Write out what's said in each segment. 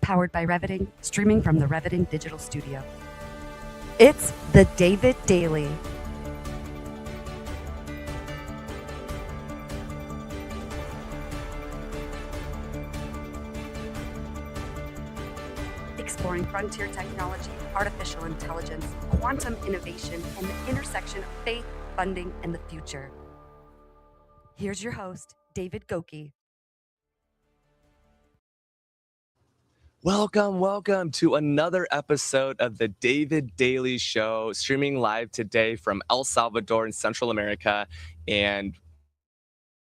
powered by Reviting, streaming from the Reviting Digital Studio. It's the David Daily. Exploring frontier technology, artificial intelligence, quantum innovation, and the intersection of faith, funding, and the future. Here's your host, David Goki. Welcome to another episode of the David Daily Show, streaming live today from El Salvador in Central America. And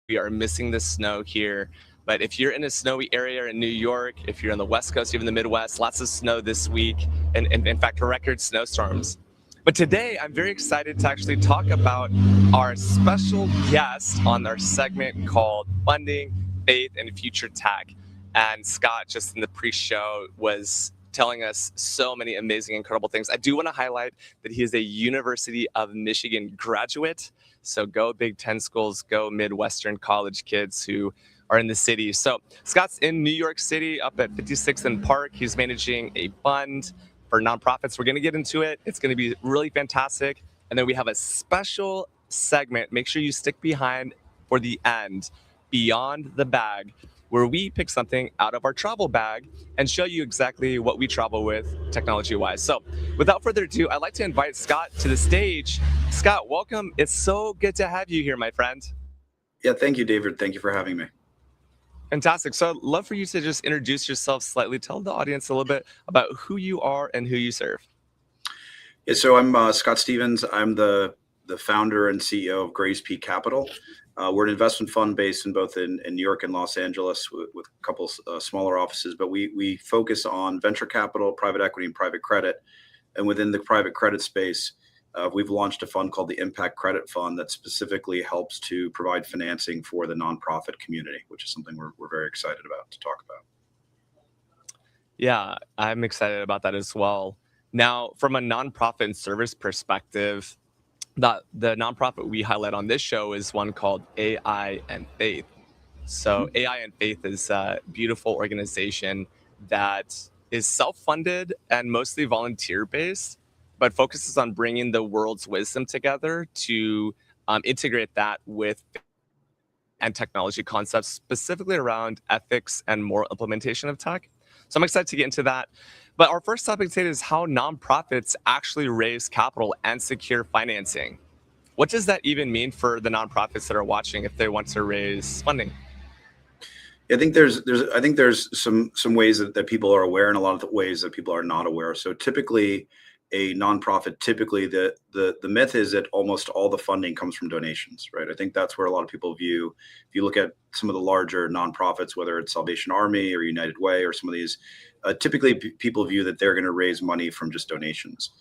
we are missing the snow here. But if you're in a snowy area in New York, if you're on the West Coast, even the Midwest, lots of snow this week, and in fact, record snowstorms. But today, I'm very excited to actually talk about our special guest on our segment called Funding, Faith, and Future Tech. And Scott, just in the pre-show, was telling us so many amazing, incredible things. I do want to highlight that he is a University of Michigan graduate. So go Big Ten schools, go Midwestern college kids who are in the city. So Scott's in New York City up at 56th and Park. He's managing a fund for nonprofits. We're going to get into it. It's going to be really fantastic. And then we have a special segment. Make sure you stick behind for the end, Beyond the Bag, where we pick something out of our travel bag and show you exactly what we travel with technology-wise. So without further ado, I'd like to invite Scott to the stage. Scott, welcome. It's so good to have you here, my friend. Yeah, thank you, David. Thank you for having me. Fantastic. So I'd love for you to just introduce yourself slightly. Tell the audience a little bit about who you are and who you serve. Yeah, so I'm Scott Stevens. I'm the founder and CEO of Grace Peak Capital. We're an investment fund based in both in New York and Los Angeles with a couple smaller offices, but we focus on venture capital, private equity, and private credit. And within the private credit space, we've launched a fund called the Impact Credit Fund that specifically helps to provide financing for the nonprofit community, which is something we're very excited about to talk about. Yeah, I'm excited about that as well. Now, from a nonprofit and service perspective, the nonprofit we highlight on this show is one called AI and Faith. So AI and Faith is a beautiful organization that is self-funded and mostly volunteer-based, but focuses on bringing the world's wisdom together to integrate that with and technology concepts, specifically around ethics and moral implementation of tech. So I'm excited to get into that. But our first topic today is how nonprofits actually raise capital and secure financing. What does that even mean for the nonprofits that are watching if they want to raise funding? I think there's some ways that people are aware and a lot of the ways that people are not aware. So typically a nonprofit, the myth is that almost all the funding comes from donations, right? I think that's where a lot of people view. If you look at some of the larger nonprofits, whether it's Salvation Army or United Way or some of these, typically people view that they're going to raise money from just donations.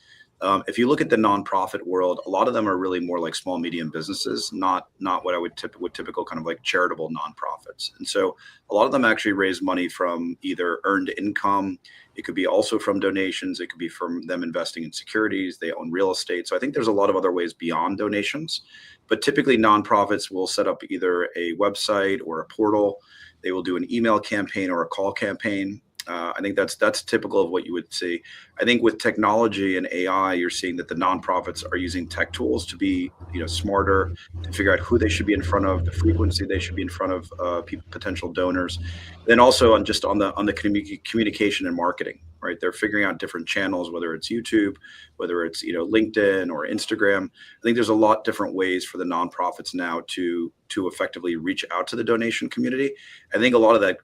If you look at the nonprofit world, a lot of them are really more like small, medium businesses, not what I would typical kind of like charitable nonprofits. And so a lot of them actually raise money from either earned income. It could be also from donations. It could be from them investing in securities. They own real estate. So I think there's a lot of other ways beyond donations. But typically nonprofits will set up either a website or a portal. They will do an email campaign or a call campaign. I think that's typical of what you would see. I think with technology and AI, you're seeing that the nonprofits are using tech tools to be, smarter, to figure out who they should be in front of, the frequency they should be in front of potential donors. Then also on the communication and marketing, right? They're figuring out different channels, whether it's YouTube, whether it's LinkedIn or Instagram. I think there's a lot different ways for the nonprofits now to effectively reach out to the donation community. I think a lot of that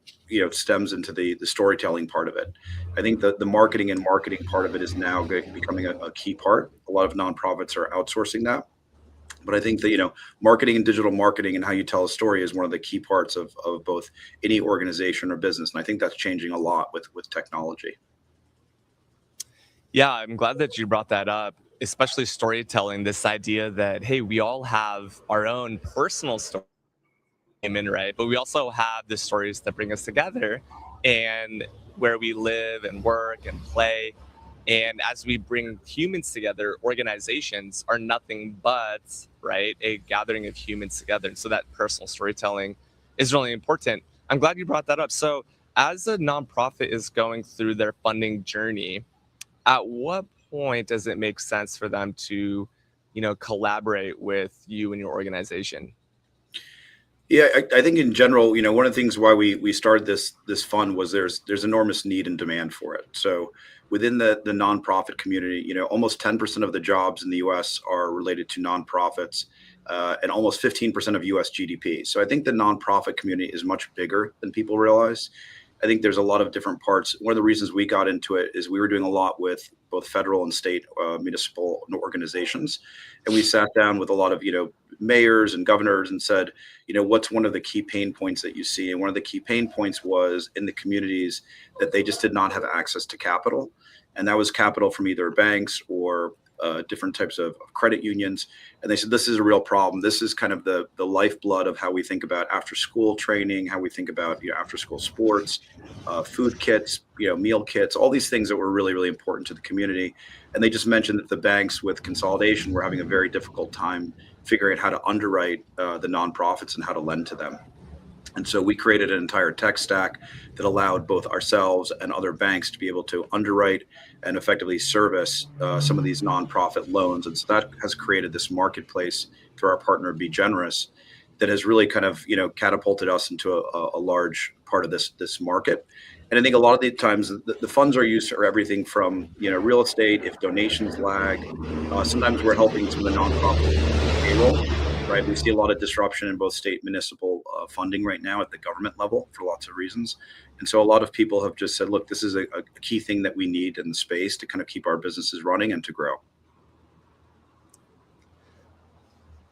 stems into the storytelling part of it. I think that the marketing part of it is now becoming a key part. A lot of nonprofits are outsourcing that. But I think that, marketing and digital marketing and how you tell a story is one of the key parts of both any organization or business. And I think that's changing a lot with technology. Yeah, I'm glad that you brought that up, especially storytelling, this idea that, hey, we all have our own personal story, right? But we also have the stories that bring us together and where we live and work and play. And as we bring humans together, organizations are nothing but, right, a gathering of humans together. And so that personal storytelling is really important. I'm glad you brought that up. So as a nonprofit is going through their funding journey, at what point does it make sense for them to, collaborate with you and your organization? Yeah, I think in general, one of the things why we started this fund was there's enormous need and demand for it. So within the nonprofit community, almost 10% of the jobs in the U.S. are related to nonprofits, and almost 15% of U.S. GDP. So I think the nonprofit community is much bigger than people realize. I think there's a lot of different parts. One of the reasons we got into it is we were doing a lot with both federal and state municipal organizations, and we sat down with a lot of mayors and governors and said, what's one of the key pain points that you see? And one of the key pain points was in the communities that they just did not have access to capital, and that was capital from either banks or different types of credit unions. And they said, this is a real problem. This is kind of the lifeblood of how we think about after school training, how we think about after school sports, food kits, meal kits, all these things that were really, really important to the community. And they just mentioned that the banks with consolidation were having a very difficult time figuring out how to underwrite the nonprofits and how to lend to them. And so we created an entire tech stack that allowed both ourselves and other banks to be able to underwrite and effectively service some of these nonprofit loans. And so that has created this marketplace through our partner, Be Generous, that has really kind of catapulted us into a large part of this market. And I think a lot of the times the funds are used for everything from real estate, if donations lag. Sometimes we're helping some of the nonprofits payroll. Right, we see a lot of disruption in both state municipal funding right now at the government level for lots of reasons. And so a lot of people have just said, look, this is a key thing that we need in the space to kind of keep our businesses running and to grow.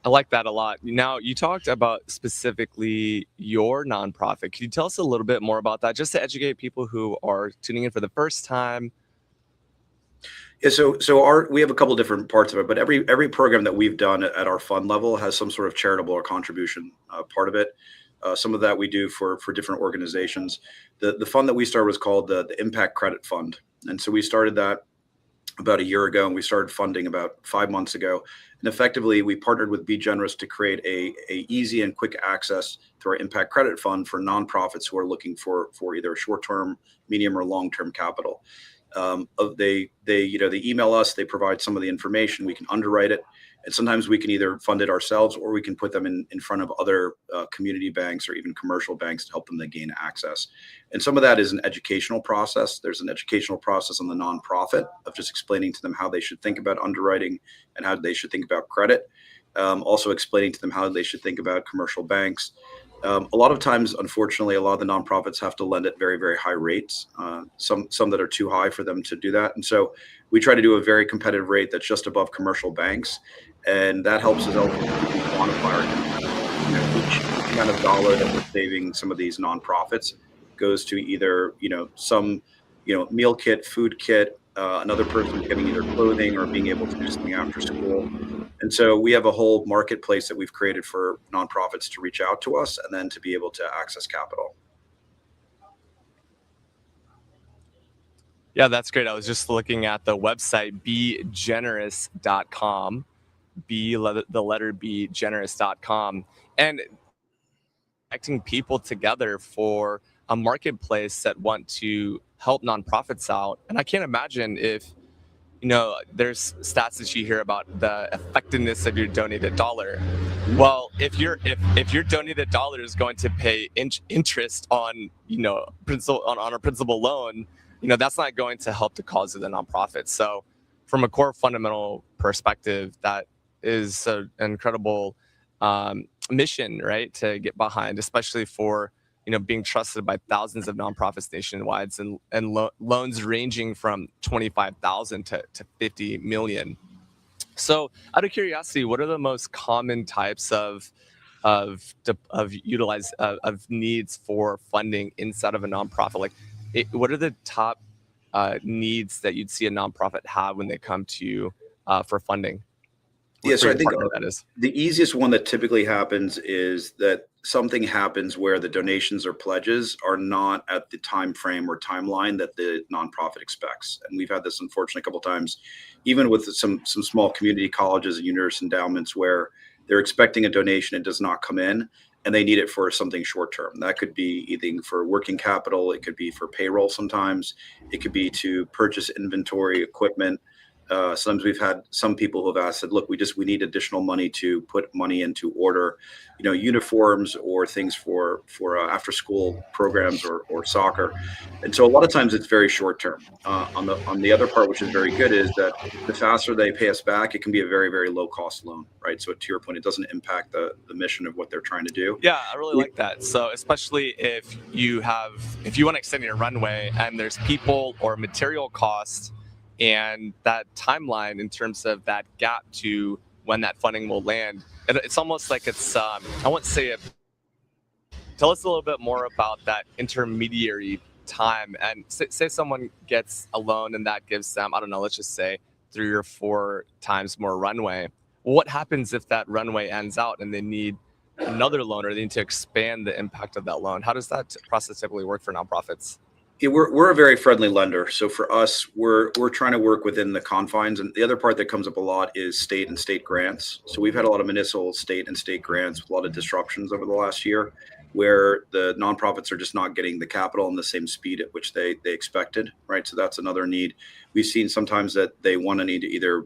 I like that a lot. Now, you talked about specifically your nonprofit. Can you tell us a little bit more about that, just to educate people who are tuning in for the first time? Yeah, so we have a couple different parts of it, but every program that we've done at our fund level has some sort of charitable or contribution part of it. Some of that we do for different organizations. The fund that we started was called the Impact Credit Fund, and so we started that about a year ago, and we started funding about 5 months ago. And effectively, we partnered with Be Generous to create a easy and quick access to our Impact Credit Fund for nonprofits who are looking for either short-term, medium, or long-term capital. They email us, they provide some of the information, we can underwrite it, and sometimes we can either fund it ourselves or we can put them in front of other community banks or even commercial banks to help them to gain access. And some of that is an educational process. There's an educational process on the nonprofit of just explaining to them how they should think about underwriting and how they should think about credit. Also explaining to them how they should think about commercial banks. A lot of times, unfortunately, a lot of the nonprofits have to lend at very, very high rates, some that are too high for them to do that. And so we try to do a very competitive rate that's just above commercial banks. And that helps us out quantify each kind of dollar that we're saving some of these nonprofits goes to either, some, meal kit, food kit, another person getting either clothing or being able to do something after school. And so we have a whole marketplace that we've created for nonprofits to reach out to us and then to be able to access capital. Yeah, that's great. I was just looking at the website, begenerous.com, the letter B, generous.com, and connecting people together for a marketplace that want to help nonprofits out. And I can't imagine if, there's stats that you hear about the effectiveness of your donated dollar. Well, if your donated dollar is going to pay interest on, principal on a principal loan, that's not going to help the cause of the nonprofit. So from a core fundamental perspective, that is an incredible mission, right, to get behind, especially for being trusted by thousands of nonprofits nationwide, and loans ranging from 25,000 to 50 million. So, out of curiosity, what are the most common types of needs for funding inside of a nonprofit? Like, what are the top needs that you'd see a nonprofit have when they come to you for funding? Yeah, so I think that is the easiest one that typically happens is that something happens where the donations or pledges are not at the time frame or timeline that the nonprofit expects. And we've had this unfortunately a couple of times, even with some small community colleges and university endowments where they're expecting a donation, it does not come in. and they need it for something short term. That could be either for working capital, it could be for payroll sometimes, it could be to purchase inventory, equipment. Sometimes we've had some people who have asked, said, look, we need additional money to put money into order, uniforms or things for after school programs or soccer. And so a lot of times it's very short term. On the other part, which is very good, is that the faster they pay us back, it can be a very, very low cost loan, right? So to your point, it doesn't impact the mission of what they're trying to do. Yeah, I really like that. So especially if you want to extend your runway and there's people or material costs and that timeline in terms of that gap to when that funding will land, it's almost like it's, I won't say it. Tell us a little bit more about that intermediary time. And say someone gets a loan and that gives them, I don't know, let's just say 3 or 4 times more runway. Well, what happens if that runway ends out and they need another loan or they need to expand the impact of that loan? How does that process typically work for nonprofits? Yeah, we're a very friendly lender. So for us, we're trying to work within the confines. And the other part that comes up a lot is state and state grants. So we've had a lot of municipal, state and state grants with a lot of disruptions over the last year, where the nonprofits are just not getting the capital in the same speed at which they expected, right? So that's another need. We've seen sometimes that they want to need to either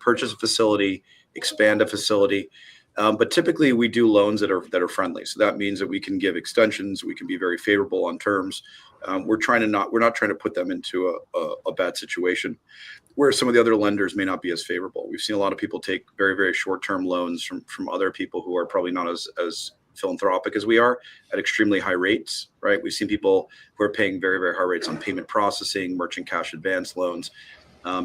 purchase a facility, expand a facility. But typically we do loans that are friendly. So that means that we can give extensions, we can be very favorable on terms. We're not trying to put them into a bad situation where some of the other lenders may not be as favorable. We've seen a lot of people take very, very short-term loans from other people who are probably not as philanthropic as we are at extremely high rates, right? We've seen people who are paying very, very high rates on payment processing, merchant cash advance loans.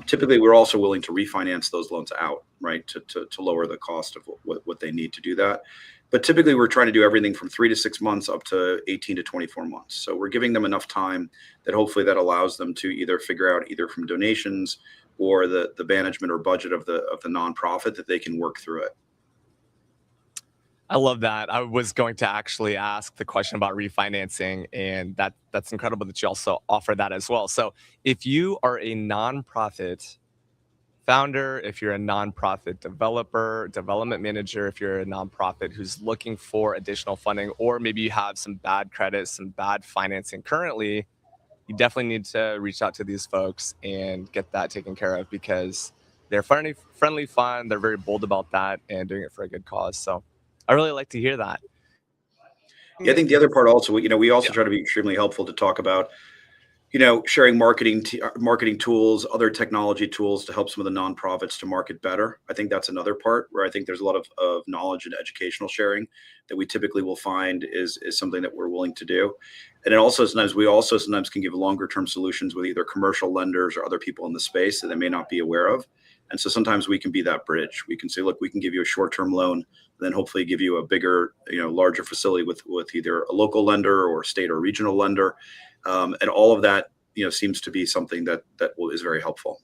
Typically, we're also willing to refinance those loans out, right, to lower the cost of what they need to do that. But typically, we're trying to do everything from 3 to 6 months up to 18 to 24 months. So we're giving them enough time that hopefully that allows them to either figure out either from donations or the management or budget of the nonprofit that they can work through it. I love that. I was going to actually ask the question about refinancing, and that's incredible that you also offer that as well. So if you are a nonprofit founder, if you're a nonprofit developer, development manager, if you're a nonprofit who's looking for additional funding, or maybe you have some bad credit, some bad financing currently, you definitely need to reach out to these folks and get that taken care of, because they're friendly, fun, they're very bold about that and doing it for a good cause. So I really like to hear that. Yeah, I think the other part also, we also try to be extremely helpful to talk about, sharing marketing tools, other technology tools to help some of the nonprofits to market better. I think that's another part where I think there's a lot of knowledge and educational sharing that we typically will find is something that we're willing to do. And it also sometimes can give longer term solutions with either commercial lenders or other people in the space that they may not be aware of. And so sometimes we can be that bridge. We can say, look, we can give you a short-term loan, then hopefully give you a bigger, larger facility with either a local lender or state or regional lender. And all of that, seems to be something that is very helpful.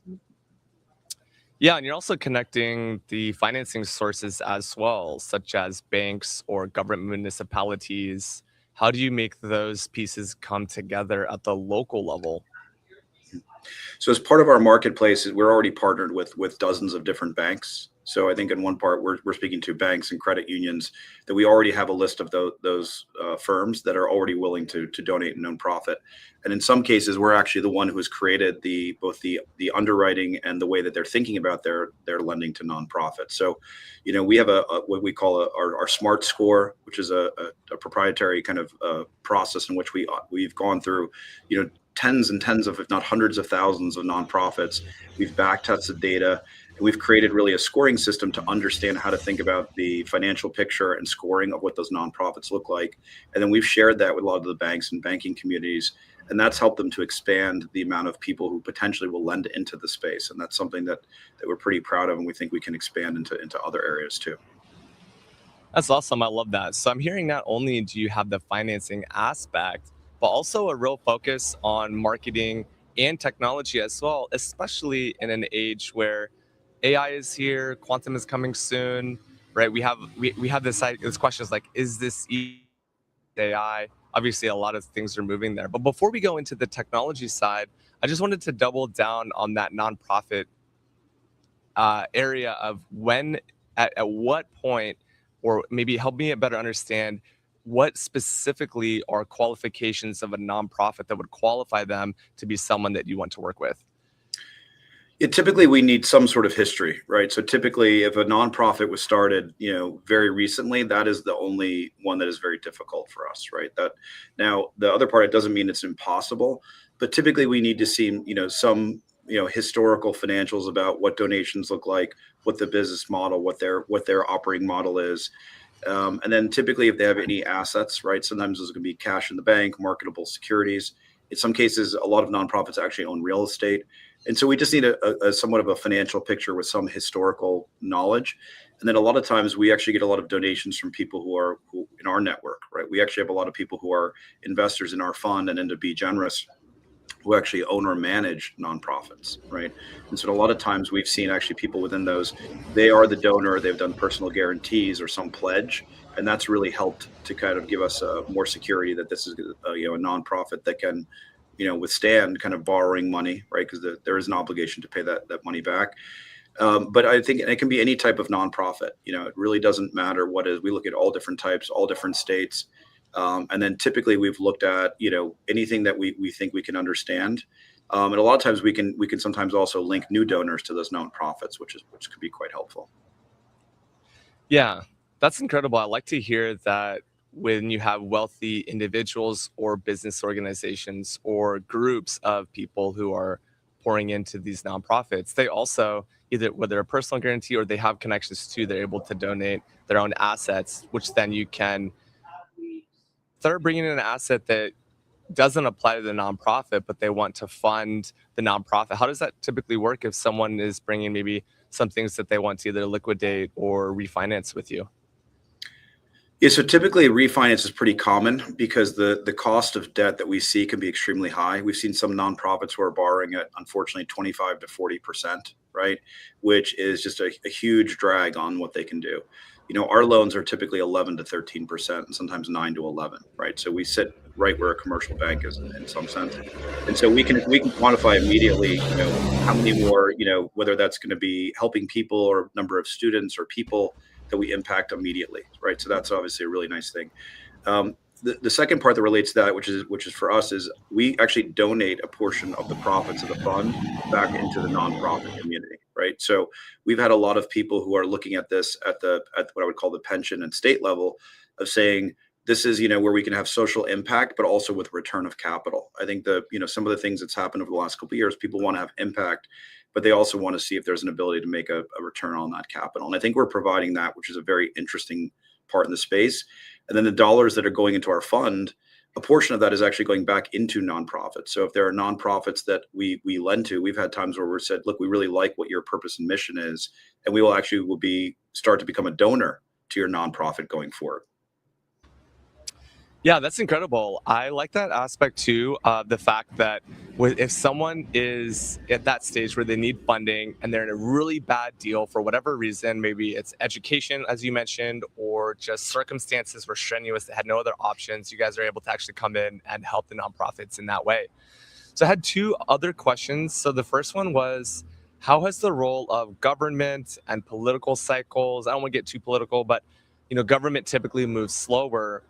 Yeah, and you're also connecting the financing sources as well, such as banks or government municipalities. How do you make those pieces come together at the local level? So as part of our marketplace, we're already partnered with dozens of different banks. So I think in one part, we're speaking to banks and credit unions that we already have a list of those firms that are already willing to donate in nonprofit. And in some cases, we're actually the one who has created both the underwriting and the way that they're thinking about their lending to nonprofits. So, we have what we call our SMART score, which is a proprietary kind of process in which we've gone through, tens and tens of, if not hundreds of thousands of nonprofits. We've back tested data, and we've created really a scoring system to understand how to think about the financial picture and scoring of what those nonprofits look like. And then we've shared that with a lot of the banks and banking communities, and that's helped them to expand the amount of people who potentially will lend into the space. And that's something that we're pretty proud of, and we think we can expand into other areas too. That's awesome. I love that. So I'm hearing not only do you have the financing aspect, but also a real focus on marketing and technology as well, especially in an age where AI is here, quantum is coming soon, right? We have this question is like, is this AI? Obviously, a lot of things are moving there. But before we go into the technology side, I just wanted to double down on that nonprofit area of at what point, or maybe help me better understand what specifically are qualifications of a nonprofit that would qualify them to be someone that you want to work with? Typically, we need some sort of history, right? So typically, if a nonprofit was started, very recently, that is the only one that is very difficult for us, right? That now the other part, it doesn't mean it's impossible, but typically we need to see, some, historical financials about what donations look like, what the business model, what their operating model is, and then typically if they have any assets, right? Sometimes those can be cash in the bank, marketable securities. In some cases, a lot of nonprofits actually own real estate. And so we just need a somewhat of a financial picture with some historical knowledge. And then a lot of times we actually get a lot of donations from people who in our network, right? We actually have a lot of people who are investors in our fund and into Be Generous who actually own or manage nonprofits, right? And so a lot of times we've seen actually people within those, they are the donor, they've done personal guarantees or some pledge, and that's really helped to kind of give us more security that this is a nonprofit that can withstand kind of borrowing money, right? Because there is an obligation to pay that money back. But I think it can be any type of nonprofit. It really doesn't matter what is. We look at all different types, all different states. And then typically we've looked at, anything that we think we can understand. And a lot of times we can sometimes also link new donors to those nonprofits, which could be quite helpful. Yeah, that's incredible. I like to hear that when you have wealthy individuals or business organizations or groups of people who are pouring into these nonprofits, they also either whether a personal guarantee or they have connections to, they're able to donate their own assets, which then you can start bringing in an asset that doesn't apply to the nonprofit, but they want to fund the nonprofit. How does that typically work if someone is bringing maybe some things that they want to either liquidate or refinance with you? Yeah, so typically refinance is pretty common because the cost of debt that we see can be extremely high. We've seen some nonprofits who are borrowing at unfortunately 25 to 40%, right? Which is just a huge drag on what they can do. Our loans are typically 11 to 13% and sometimes 9 to 11, right? So we sit right where a commercial bank is in some sense. And so we can quantify immediately, how many more, whether that's going to be helping people or number of students or people that we impact immediately, right? So that's obviously a really nice thing. The second part that relates to that, which is for us, is we actually donate a portion of the profits of the fund back into the nonprofit community, right? So we've had a lot of people who are looking at this at what I would call the pension and state level of saying this is where we can have social impact, but also with return of capital. I think some of the things that's happened over the last couple of years, people want to have impact, but they also want to see if there's an ability to make a return on that capital. And I think we're providing that, which is a very interesting part in the space. And then the dollars that are going into our fund, a portion of that is actually going back into nonprofits. So if there are nonprofits that we lend to, we've had times where we've said, look, we really like what your purpose and mission is, and we will start to become a donor to your nonprofit going forward. Yeah, that's incredible. I like that aspect too. The fact that if someone is at that stage where they need funding and they're in a really bad deal for whatever reason, maybe it's education, as you mentioned, or just circumstances were strenuous, they had no other options, you guys are able to actually come in and help the nonprofits in that way. So I had two other questions. So the first one was, how has the role of government and political cycles, I don't want to get too political, but government typically moves slower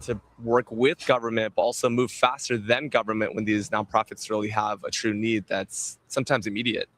to work with government, but also move faster than government when these nonprofits really have a true need that's sometimes immediate.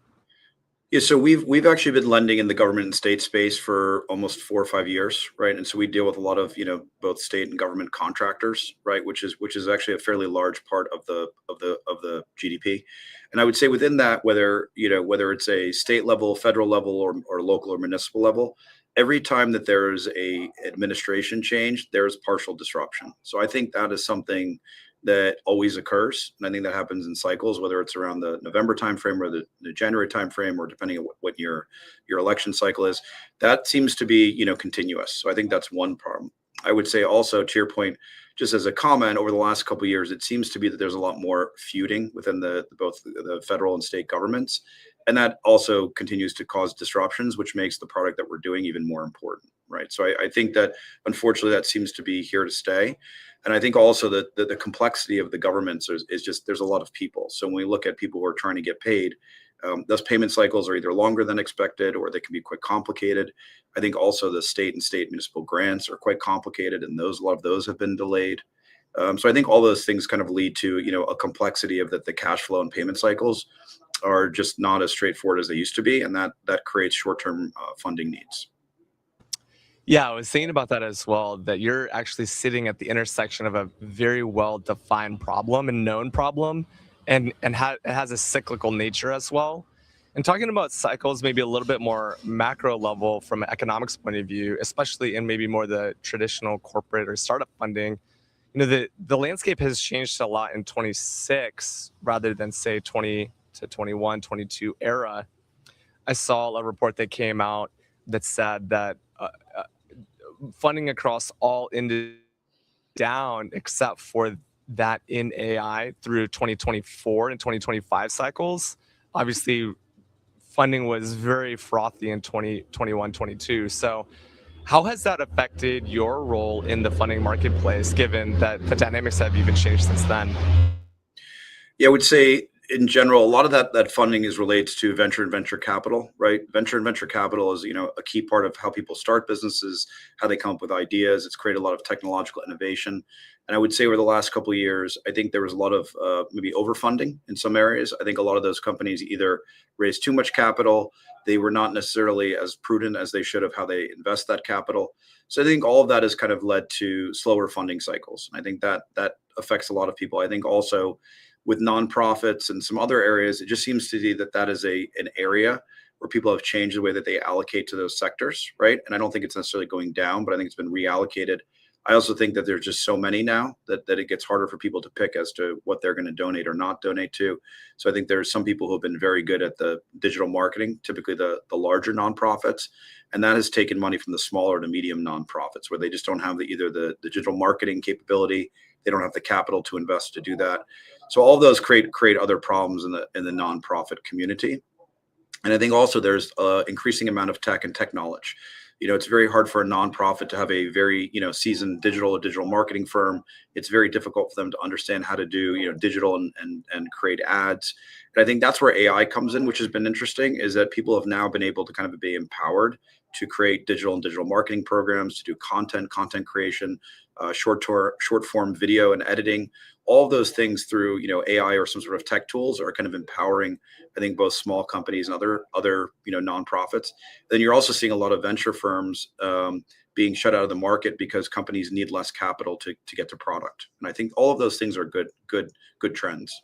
Yeah, so we've actually been lending in the government and state space for almost 4 or 5 years, right? And so we deal with a lot of both state and government contractors, right? Which is actually a fairly large part of the GDP. And I would say within that, whether it's a state level, federal level, or local or municipal level, every time that there's a administration change, there's partial disruption. So I think that is something that always occurs. And I think that happens in cycles, whether it's around the November timeframe or the January timeframe, or depending on what your election cycle is. That seems to be continuous. So I think that's one problem. I would say also, to your point, just as a comment, over the last couple of years, it seems to be that there's a lot more feuding within both the federal and state governments. And that also continues to cause disruptions, which makes the product that we're doing even more important, right? So I think that, unfortunately, that seems to be here to stay. And I think also that the complexity of the governments is just, there's a lot of people. So when we look at people who are trying to get paid, Those payment cycles are either longer than expected or they can be quite complicated. I think also the state and state municipal grants are quite complicated, and a lot of those have been delayed. So I think all those things kind of lead to a complexity of that the cash flow and payment cycles are just not as straightforward as they used to be, and that creates short-term funding needs. Yeah, I was thinking about that as well, that you're actually sitting at the intersection of a very well-defined problem and known problem, and it has a cyclical nature as well. And talking about cycles, maybe a little bit more macro level from an economics point of view, especially in maybe more the traditional corporate or startup funding, the landscape has changed a lot in 26 rather than say 20 to 21, 22 era. I saw a report that came out that said that funding across all industries down except for that in AI through 2024 and 2025 cycles. Obviously, funding was very frothy in 2021, 22. So how has that affected your role in the funding marketplace, given that the dynamics have even changed since then? Yeah, I would say in general, a lot of that funding is related to venture and venture capital, right? Venture and venture capital is, a key part of how people start businesses, how they come up with ideas. It's created a lot of technological innovation. And I would say over the last couple of years, I think there was a lot of maybe overfunding in some areas. I think a lot of those companies either raised too much capital, they were not necessarily as prudent as they should have how they invest that capital. So I think all of that has kind of led to slower funding cycles. I think that affects a lot of people. I think also with nonprofits and some other areas, it just seems to be that is an area where people have changed the way that they allocate to those sectors, right? And I don't think it's necessarily going down, but I think it's been reallocated. I also think that there's just so many now that it gets harder for people to pick as to what they're going to donate or not donate to. So I think there's some people who have been very good at the digital marketing, typically the larger nonprofits, and that has taken money from the smaller to medium nonprofits where they just don't have either the digital marketing capability, they don't have the capital to invest to do that. So all of those create other problems in the nonprofit community. And I think also there's an increasing amount of tech and tech knowledge. It's very hard for a nonprofit to have a very, seasoned digital marketing firm. It's very difficult for them to understand how to do, digital and create ads. And I think that's where AI comes in, which has been interesting, is that people have now been able to kind of be empowered to create digital marketing programs, to do content creation, short form video and editing. All of those things through AI or some sort of tech tools are kind of empowering, I think, both small companies and other nonprofits. Then you're also seeing a lot of venture firms being shut out of the market because companies need less capital to get to product. And I think all of those things are good trends.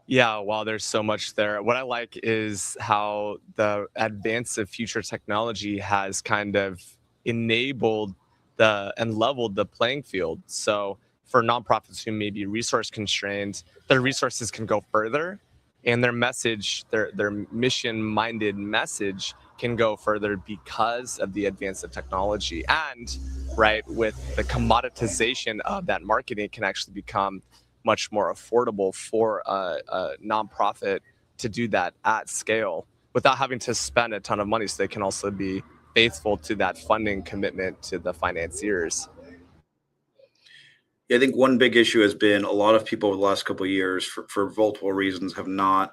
Yeah, while there's so much there, what I like is how the advance of future technology has kind of enabled and leveled the playing field. So for nonprofits who may be resource constrained, their resources can go further, and their message, their mission-minded message, can go further because of the advance of technology. And right, with the commoditization of that marketing, it can actually become much more affordable for a nonprofit to do that at scale without having to spend a ton of money, so they can also be faithful to that funding commitment to the financiers. Yeah, I think one big issue has been a lot of people over the last couple of years, for multiple reasons, have not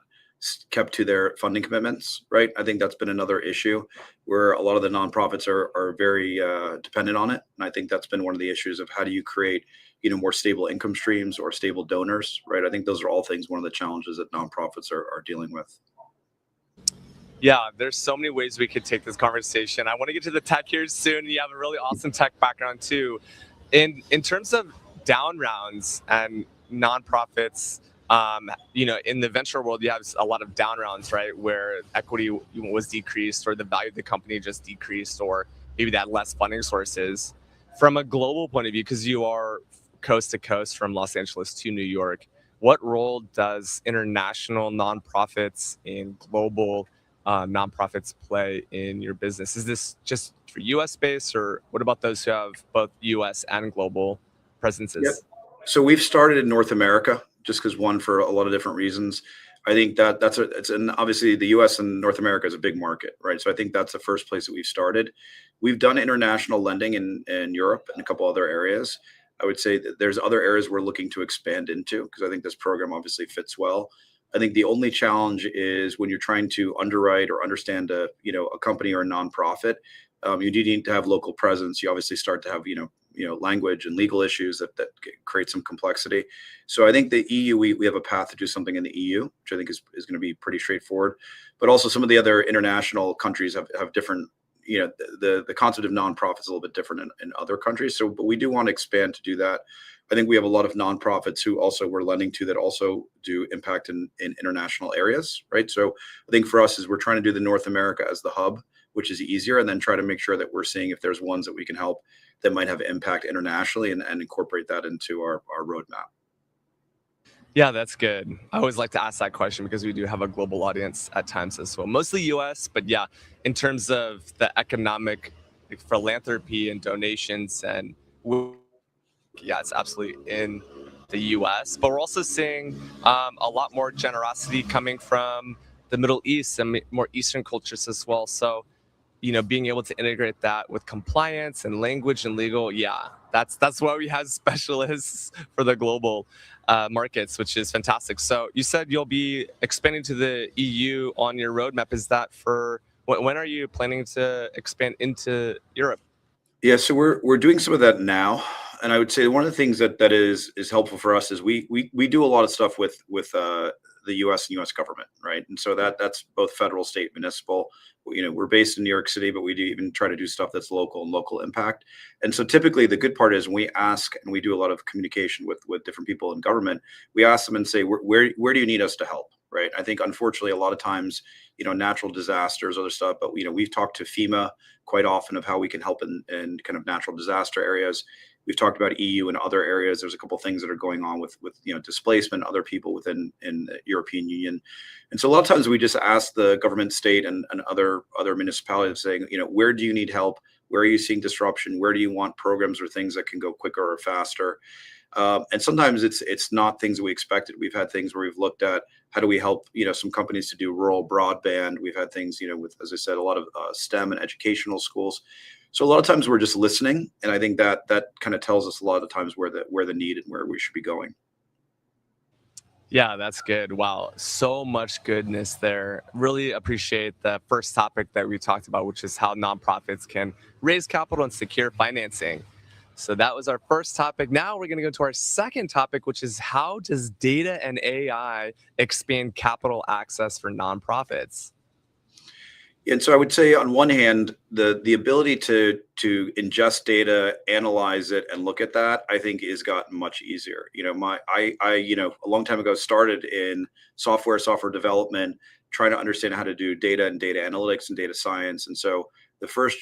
kept to their funding commitments, right? I think that's been another issue where a lot of the nonprofits are very dependent on it. And I think that's been one of the issues of how do you create more stable income streams or stable donors, right? I think those are all things, one of the challenges that nonprofits are dealing with. Yeah, there's so many ways we could take this conversation. I want to get to the tech here soon. You have a really awesome tech background too. In terms of down rounds and nonprofits, in the venture world, you have a lot of down rounds, right? Where equity was decreased or the value of the company just decreased, or maybe they had less funding sources. From a global point of view, because you are coast to coast from Los Angeles to New York, what role does international nonprofits and global nonprofits play in your business? Is this just for US based, or what about those who have both US and global presences? Yep. So we've started in North America, just because one, for a lot of different reasons. I think obviously the US and North America is a big market, right? So I think that's the first place that we've started. We've done international lending in Europe and a couple other areas. I would say that there's other areas we're looking to expand into, because I think this program obviously fits well. I think the only challenge is when you're trying to underwrite or understand a company or a nonprofit, you do need to have local presence. You obviously start to have language and legal issues that create some complexity. So I think the EU, we have a path to do something in the EU, which I think is going to be pretty straightforward. But also some of the other international countries have different, the concept of nonprofits is a little bit different in other countries. So, but we do want to expand to do that. I think we have a lot of nonprofits who also we're lending to that also do impact in international areas, right? So I think for us is we're trying to do the North America as the hub, which is easier, and then try to make sure that we're seeing if there's ones that we can help that might have impact internationally and incorporate that into our roadmap. Yeah, that's good. I always like to ask that question because we do have a global audience at times as well, mostly US, but yeah, in terms of the economic philanthropy and donations yeah, it's absolutely in the US, but we're also seeing a lot more generosity coming from the Middle East and more Eastern cultures as well. So, being able to integrate that with compliance and language and legal, yeah, that's why we have specialists for the global markets, which is fantastic. So you said you'll be expanding to the EU on your roadmap. Is that for when are you planning to expand into Europe? Yeah, so we're doing some of that now, and I would say one of the things that is helpful for us is we do a lot of stuff with the U.S. and U.S. government, right? And so that's both federal, state, municipal. We're based in New York City, but we do even try to do stuff that's local and local impact. And so typically the good part is when we ask and we do a lot of communication with different people in government, we ask them and say, where do you need us to help? Right. I think unfortunately a lot of times, natural disasters, other stuff, but we've talked to FEMA quite often of how we can help in kind of natural disaster areas. We've talked about EU and other areas. There's a couple of things that are going on with displacement, other people within the European Union. And so a lot of times we just ask the government, state and other municipalities saying, where do you need help? Where are you seeing disruption? Where do you want programs or things that can go quicker or faster? And sometimes it's not things that we expected. We've had things where we've looked at how do we help, some companies to do rural broadband. We've had things, with, as I said, a lot of STEM and educational schools. So a lot of times we're just listening, and I think that kind of tells us a lot of times where the need and where we should be going. Yeah, that's good. Wow, so much goodness there. Really appreciate the first topic that we talked about, which is how nonprofits can raise capital and secure financing. So that was our first topic. Now we're going to go to our second topic, which is how does data and AI expand capital access for nonprofits? And so I would say on one hand, the ability to ingest data, analyze it, and look at that, I think has gotten much easier. I a long time ago started in software development, trying to understand how to do data and data analytics and data science. And so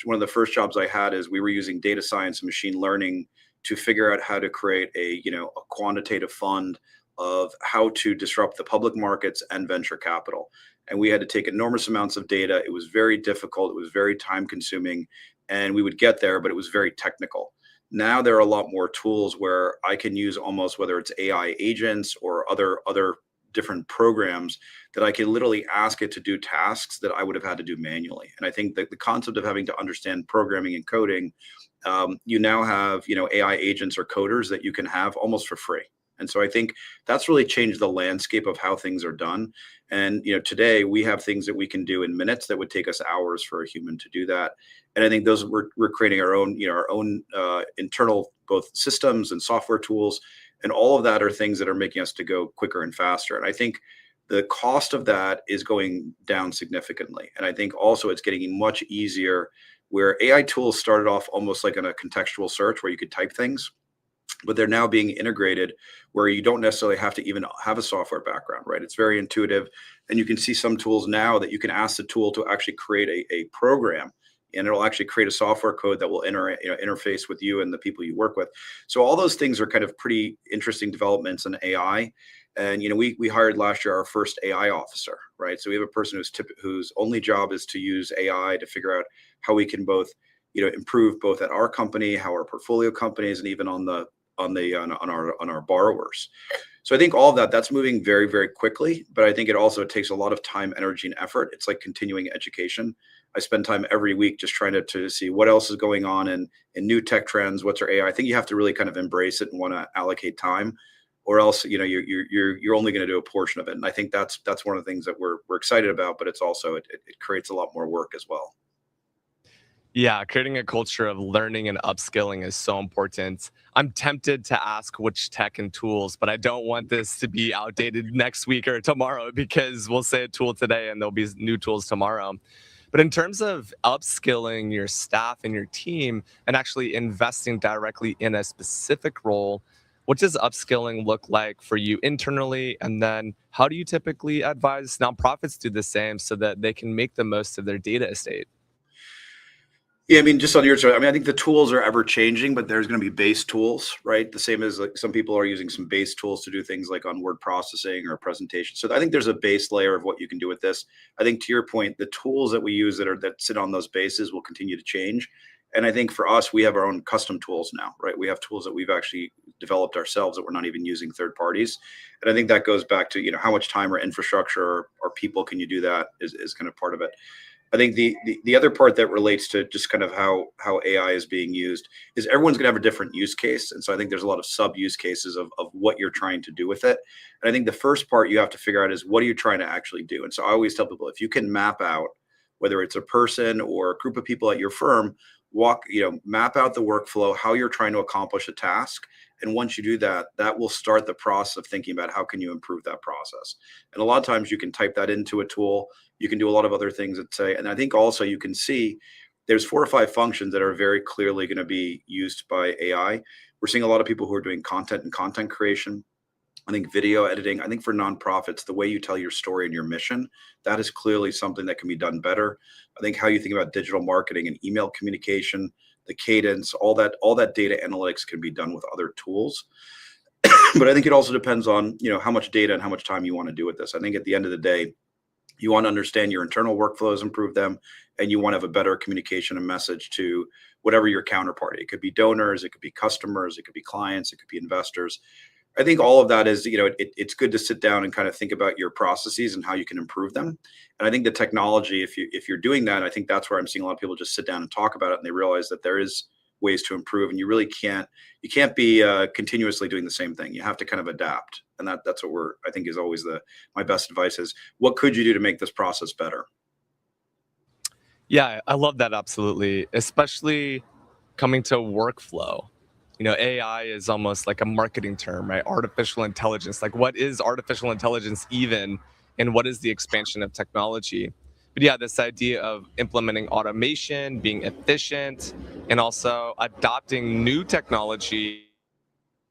one of the first jobs I had is we were using data science and machine learning to figure out how to create a quantitative fund of how to disrupt the public markets and venture capital. And we had to take enormous amounts of data. It was very difficult. It was very time consuming, and we would get there, but it was very technical. Now there are a lot more tools where I can use almost whether it's AI agents or other different programs that I can literally ask it to do tasks that I would have had to do manually. And I think that the concept of having to understand programming and coding, you now have, AI agents or coders that you can have almost for free. And so I think that's really changed the landscape of how things are done. And today we have things that we can do in minutes that would take us hours for a human to do that. And I think those we're creating our own internal both systems and software tools, and all of that are things that are making us to go quicker and faster. And I think the cost of that is going down significantly. And I think also it's getting much easier, where AI tools started off almost like in a contextual search where you could type things, but they're now being integrated where you don't necessarily have to even have a software background, right? It's very intuitive. And you can see some tools now that you can ask the tool to actually create a program, and it'll actually create a software code that will interface with you and the people you work with. So all those things are kind of pretty interesting developments in AI. And we hired last year our first AI officer, right? So we have a person whose only job is to use AI to figure out how we can both improve both at our company, how our portfolio companies, and even on our borrowers. So I think all of that's moving very, very quickly, but I think it also takes a lot of time, energy, and effort. It's like continuing education. I spend time every week just trying to see what else is going on in new tech trends, what's our AI. I think you have to really kind of embrace it and want to allocate time, or else you're only going to do a portion of it. And I think that's one of the things that we're excited about, but it's also it creates a lot more work as well. Yeah, creating a culture of learning and upskilling is so important. I'm tempted to ask which tech and tools, but I don't want this to be outdated next week or tomorrow, because we'll say a tool today and there'll be new tools tomorrow. But in terms of upskilling your staff and your team and actually investing directly in a specific role, what does upskilling look like for you internally? And then how do you typically advise nonprofits do the same so that they can make the most of their data estate? Yeah, I mean, just on your side, I mean, I think the tools are ever changing, but there's going to be base tools, right? The same as like some people are using some base tools to do things like on word processing or presentation. So I think there's a base layer of what you can do with this. I think to your point, the tools that we use that sit on those bases will continue to change. And I think for us, we have our own custom tools now, right? We have tools that we've actually developed ourselves that we're not even using third parties. And I think that goes back to, how much time or infrastructure or people can you do that is kind of part of it. I think the other part that relates to just kind of how AI is being used is everyone's going to have a different use case. And so I think there's a lot of sub use cases of what you're trying to do with it. And I think the first part you have to figure out is what are you trying to actually do? And so I always tell people, if you can map out, whether it's a person or a group of people at your firm, map out the workflow, how you're trying to accomplish a task. And once you do that, that will start the process of thinking about how can you improve that process. And a lot of times you can type that into a tool. You can do a lot of other things that say, and I think also you can see there's 4 or 5 functions that are very clearly going to be used by AI. We're seeing a lot of people who are doing content and content creation. I think video editing, I think for nonprofits, the way you tell your story and your mission, that is clearly something that can be done better. I think how you think about digital marketing and email communication, the cadence, all that data analytics can be done with other tools. But I think it also depends on, how much data and how much time you want to do with this. I think at the end of the day, you want to understand your internal workflows, improve them, and you want to have a better communication and message to whatever your counterparty. It could be donors, it could be customers, it could be clients, it could be investors. I think all of that is, it's good to sit down and kind of think about your processes and how you can improve them. And I think the technology, if you're doing that, I think that's where I'm seeing a lot of people just sit down and talk about it, and they realize that there is ways to improve, and you can't be continuously doing the same thing. You have to kind of adapt, and that's what I think is always my best advice is what could you do to make this process better? Yeah, I love that, absolutely, especially coming to workflow. AI is almost like a marketing term, right? Artificial intelligence. Like, what is artificial intelligence even, and what is the expansion of technology? But yeah, this idea of implementing automation, being efficient, and also adopting new technology,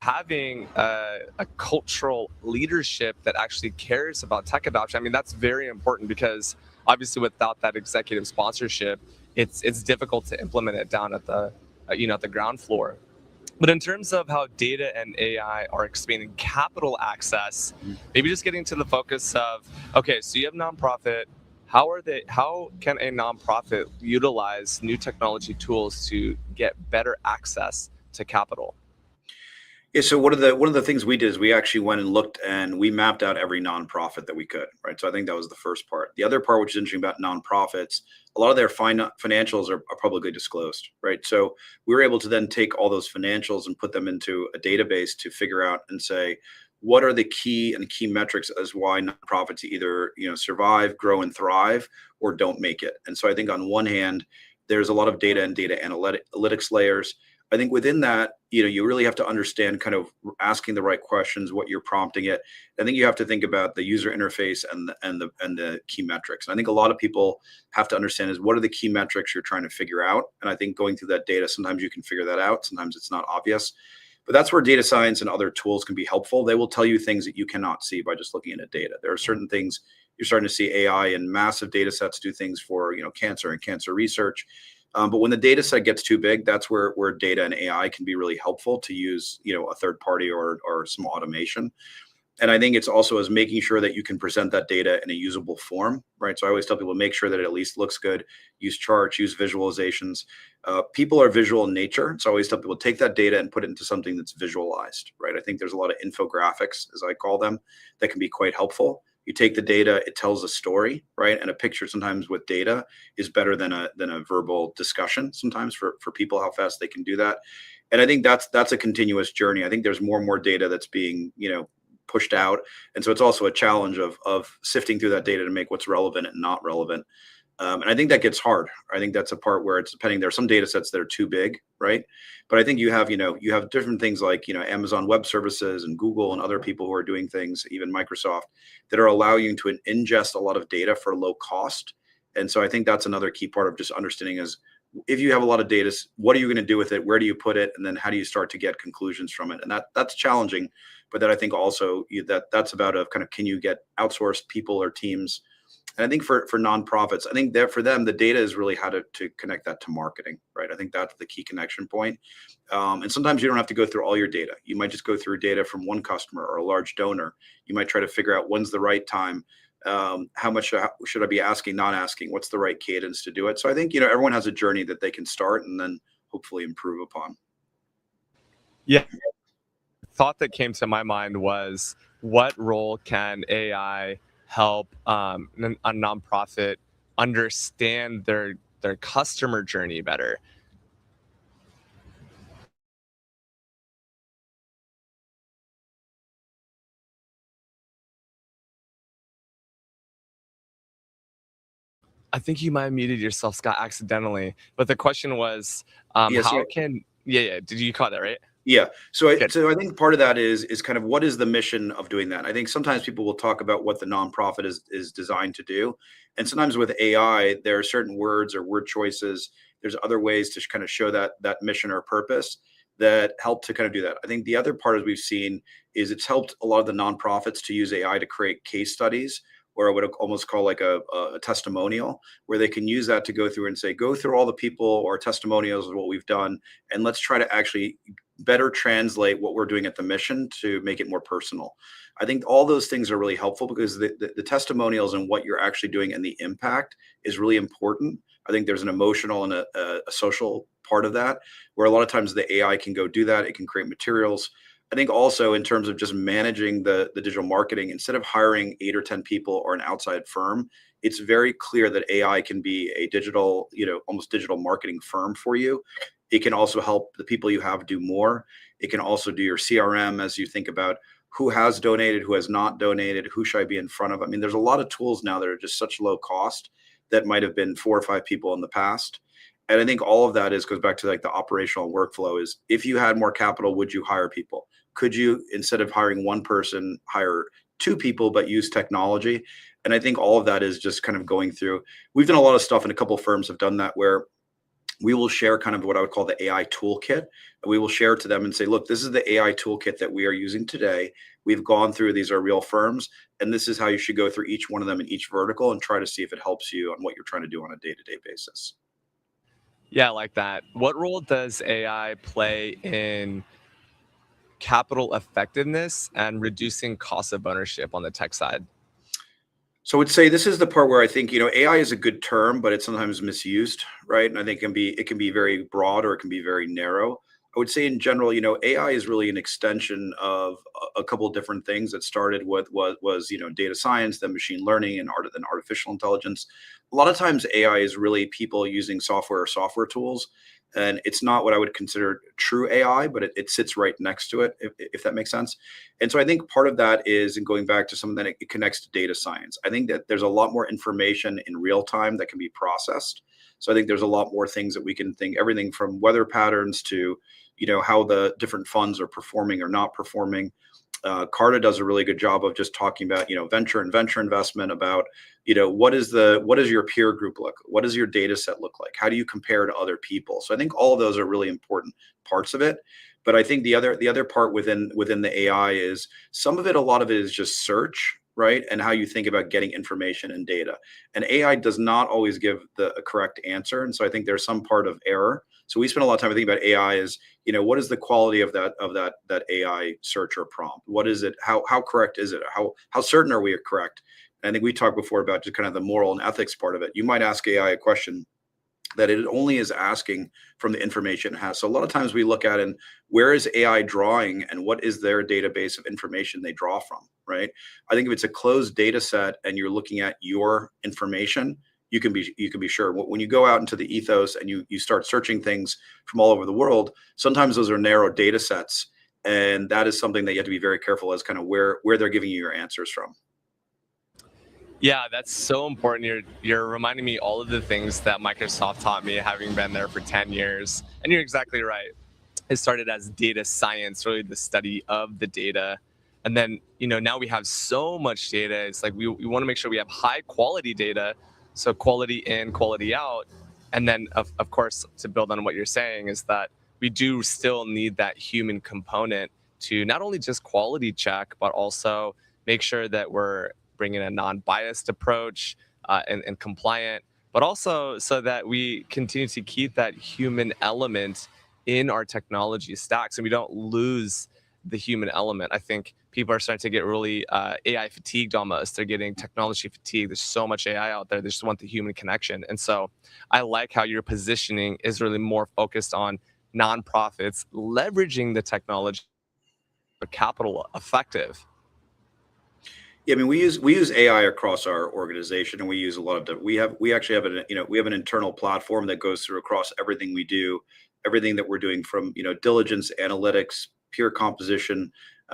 having a cultural leadership that actually cares about tech adoption. I mean, that's very important, because obviously without that executive sponsorship, it's difficult to implement it down at the at the ground floor. But in terms of how data and AI are expanding capital access, maybe just getting to the focus of, okay, so you have nonprofit. How can a nonprofit utilize new technology tools to get better access to capital? Yeah, so one of the things we did is we actually went and looked and we mapped out every nonprofit that we could, right? So I think that was the first part. The other part, which is interesting about nonprofits, a lot of their financials are publicly disclosed, right? So we were able to then take all those financials and put them into a database to figure out and say, what are the key metrics as why nonprofits either survive, grow, and thrive, or don't make it. And so I think on one hand, there's a lot of data and data analytics layers. I think within that, you really have to understand kind of asking the right questions, what you're prompting it. I think you have to think about the user interface and the key metrics. And I think a lot of people have to understand is what are the key metrics you're trying to figure out. And I think going through that data, sometimes you can figure that out. Sometimes it's not obvious. But that's where data science and other tools can be helpful. They will tell you things that you cannot see by just looking at data. There are certain things you're starting to see AI and massive data sets do things for cancer and cancer research. But when the data set gets too big, that's where data and AI can be really helpful to use, a third party or some automation. And I think it's also as making sure that you can present that data in a usable form, right? So I always tell people, make sure that it at least looks good, use charts, use visualizations. People are visual in nature. So I always tell people, take that data and put it into something that's visualized, right? I think there's a lot of infographics, as I call them, that can be quite helpful. You take the data, it tells a story, right? And a picture sometimes with data is better than a verbal discussion sometimes for people, how fast they can do that. And I think that's a continuous journey. I think there's more and more data that's being, pushed out. And so it's also a challenge of sifting through that data to make what's relevant and not relevant. And I think that gets hard. I think that's a part where it's depending. There are some data sets that are too big, right? But I think you have different things like, Amazon Web Services and Google and other people who are doing things, even Microsoft, that are allowing you to ingest a lot of data for low cost. And so I think that's another key part of just understanding is if you have a lot of data, what are you going to do with it? Where do you put it? And then how do you start to get conclusions from it? And that's challenging. But then I think also that's about a kind of, can you get outsourced people or teams? And I think for nonprofits, I think that for them, the data is really how to connect that to marketing, right? I think that's the key connection point. And sometimes you don't have to go through all your data. You might just go through data from one customer or a large donor. You might try to figure out when's the right time. How much should I be asking, not asking? What's the right cadence to do it? So I think, everyone has a journey that they can start and then hopefully improve upon. Yeah. The thought that came to my mind was, what role can AI help a nonprofit understand their customer journey better? I think you might have muted yourself, Scott, accidentally. But the question was, Yes. how can yeah. Did you caught that right? Yeah. So Good. I think part of that is kind of what is the mission of doing that? I think sometimes people will talk about what the nonprofit is designed to do. And sometimes with AI, there are certain words or word choices. There's other ways to kind of show that mission or purpose that help to kind of do that. I think the other part, as we've seen, is it's helped a lot of the nonprofits to use AI to create case studies, or I would almost call like a testimonial, where they can use that to go through and say, go through all the people or testimonials of what we've done, and let's try to actually better translate what we're doing at the mission to make it more personal. I think all those things are really helpful because the testimonials and what you're actually doing and the impact is really important. I think there's an emotional and a social part of that, where a lot of times the AI can go do that. It can create materials. I think also in terms of just managing the digital marketing, instead of hiring 8 or 10 people or an outside firm, it's very clear that AI can be a digital, almost digital marketing firm for you. It can also help the people you have do more. It can also do your CRM as you think about who has donated, who has not donated, who should I be in front of. I mean, there's a lot of tools now that are just such low cost that might have been 4 or 5 people in the past. And I think all of that goes back to like the operational workflow is, if you had more capital, would you hire people? Could you, instead of hiring one person, hire 2 people, but use technology? And I think all of that is just kind of going through. We've done a lot of stuff, and a couple of firms have done that, where we will share kind of what I would call the AI toolkit. And we will share it to them and say, look, this is the AI toolkit that we are using today. We've gone through, these are real firms, and this is how you should go through each one of them in each vertical and try to see if it helps you on what you're trying to do on a day-to-day basis. Yeah, I like that. What role does AI play in capital effectiveness and reducing cost of ownership on the tech side? So I would say this is the part where I think, AI is a good term, but it's sometimes misused, right? And I think it can be very broad, or it can be very narrow. I would say in general, AI is really an extension of a couple of different things that started with what was, data science, then machine learning, and artificial intelligence. A lot of times AI is really people using software or software tools. And it's not what I would consider true AI, but it sits right next to it, if that makes sense. And so I think part of that is, and going back to something that it connects to data science. I think that there's a lot more information in real time that can be processed. So I think there's a lot more things that we can think, everything from weather patterns to, how the different funds are performing or not performing. Carta does a really good job of just talking about, venture investment, about, what is your peer group look? What does your data set look like? How do you compare to other people? So I think all of those are really important parts of it. But I think the other part within the AI is a lot of it is just search, right? And how you think about getting information and data. And AI does not always give a correct answer. And so I think there's some part of error. So we spend a lot of time thinking about AI is, what is the quality of that AI search or prompt? What is it? How correct is it? How certain are we are correct? And I think we talked before about just kind of the moral and ethics part of it. You might ask AI a question that it only is asking from the information it has. So a lot of times we look at, and where is AI drawing, and what is their database of information they draw from, right? I think if it's a closed data set and you're looking at your information, you can be sure. When you go out into the ethos and you start searching things from all over the world, sometimes those are narrow data sets, and that is something that you have to be very careful as kind of where they're giving you your answers from. Yeah, that's so important. You're reminding me all of the things that Microsoft taught me, having been there for 10 years. And you're exactly right. It started as data science, really the study of the data. And then, now we have so much data. It's like we want to make sure we have high quality data. So quality in, quality out. And then, of course, to build on what you're saying, is that we do still need that human component to not only just quality check, but also make sure that we're bringing a non-biased approach and compliant, but also so that we continue to keep that human element in our technology stacks and we don't lose the human element. I think people are starting to get really AI fatigued almost. They're getting technology fatigued. There's so much AI out there. They just want the human connection. And so I like how your positioning is really more focused on nonprofits leveraging the technology for capital effective. Yeah, I mean, we use AI across our organization, and we use a lot of we actually have an internal platform that goes through across everything we do, everything that we're doing from diligence, analytics, peer composition.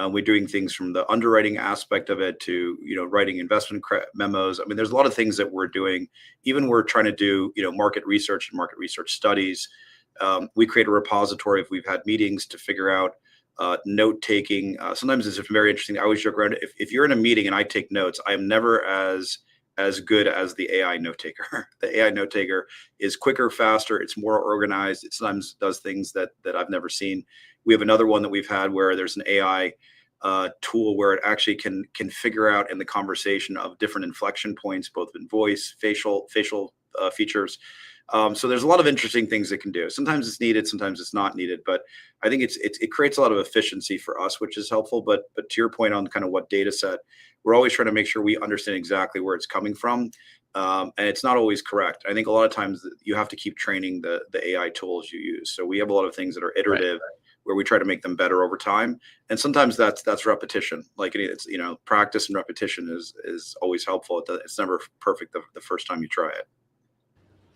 We're doing things from the underwriting aspect of it to writing investment memos. I mean, there's a lot of things that we're doing. Even we're trying to do market research and market research studies. We create a repository if we've had meetings to figure out note taking. Sometimes it's very interesting. I always joke around, if you're in a meeting and I take notes, I am never as good as the AI note taker. The AI note taker is quicker, faster. It's more organized. It sometimes does things that I've never seen. We have another one that we've had where there's an AI tool where it actually can figure out in the conversation of different inflection points, both in voice, facial features. So there's a lot of interesting things it can do. Sometimes it's needed, sometimes it's not needed, but I think it creates a lot of efficiency for us, which is helpful. But to your point on kind of what data set, we're always trying to make sure we understand exactly where it's coming from. And it's not always correct. I think a lot of times you have to keep training the AI tools you use. So we have a lot of things that are iterative, right, where we try to make them better over time. And sometimes that's repetition. Like it's, practice and repetition is always helpful. It's never perfect the first time you try it.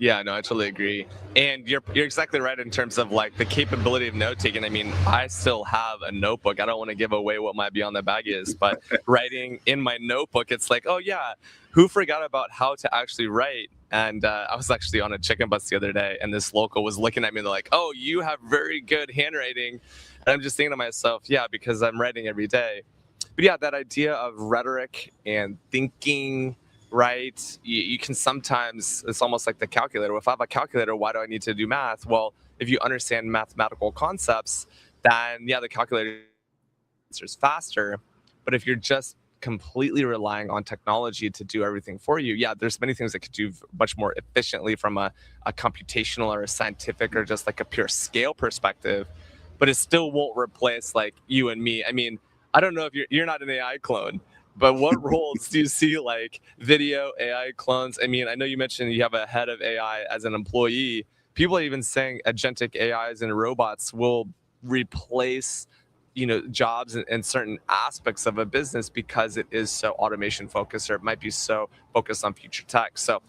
Yeah, no, I totally agree. And you're exactly right in terms of like the capability of note taking. I mean, I still have a notebook. I don't want to give away what my Beyond the Bag is, but writing in my notebook, it's like, oh yeah, who forgot about how to actually write? And I was actually on a chicken bus the other day, and this local was looking at me and they're like, oh, you have very good handwriting. And I'm just thinking to myself, yeah, because I'm writing every day. But yeah, that idea of rhetoric and thinking, right? You can sometimes, it's almost like the calculator. If I have a calculator, why do I need to do math? Well, if you understand mathematical concepts, then yeah, the calculator is faster. But if you're just completely relying on technology to do everything for you, yeah, there's many things that could do much more efficiently from a computational or a scientific or just like a pure scale perspective, but it still won't replace like you and me. I mean, I don't know if you're not an AI clone, but what roles do you see like video AI clones? I mean, I know you mentioned you have a head of AI as an employee. People are even saying agentic AIs and robots will replace, jobs in certain aspects of a business because it is so automation focused, or it might be so focused on future tech. So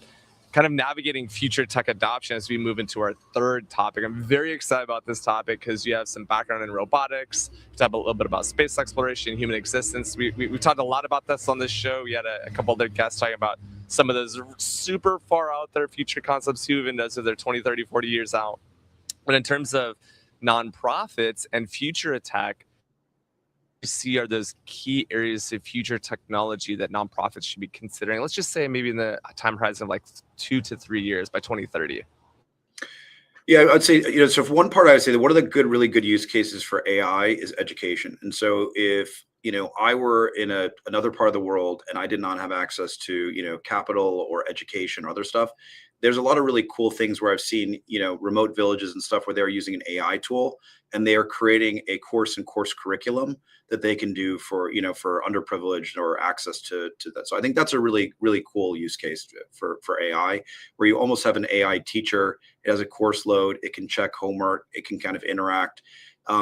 kind of navigating future tech adoption as we move into our third topic. I'm very excited about this topic because you have some background in robotics. We talked a little bit about space exploration, human existence. We talked a lot about this on this show. We had a couple other guests talking about some of those super far out there future concepts, who even knows if they're 20, 30, 40 years out. But in terms of nonprofits and future tech, you see are those key areas of future technology that nonprofits should be considering? Let's just say maybe in the time horizon of like 2 to 3 years by 2030. Yeah, I'd say, so for one part, I would say that one of the really good use cases for AI is education. And so if, I were in another part of the world and I did not have access to, capital or education or other stuff, there's a lot of really cool things where I've seen, remote villages and stuff where they're using an AI tool and they are creating a course and course curriculum that they can do for, for underprivileged or access to that. So I think that's a really, really cool use case for AI, where you almost have an AI teacher. It has a course load. It can check homework. It can kind of interact.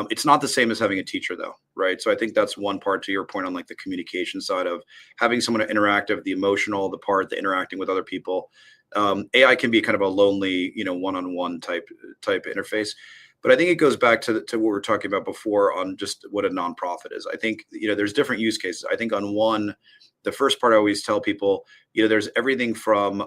It's not the same as having a teacher though, right? So I think that's one part to your point on like the communication side of having someone interactive, the emotional, the part, the interacting with other people. AI can be kind of a lonely, one-on-one type interface. But I think it goes back to what we were talking about before on just what a nonprofit is. I think, there's different use cases. I think on one, the first part I always tell people, there's everything from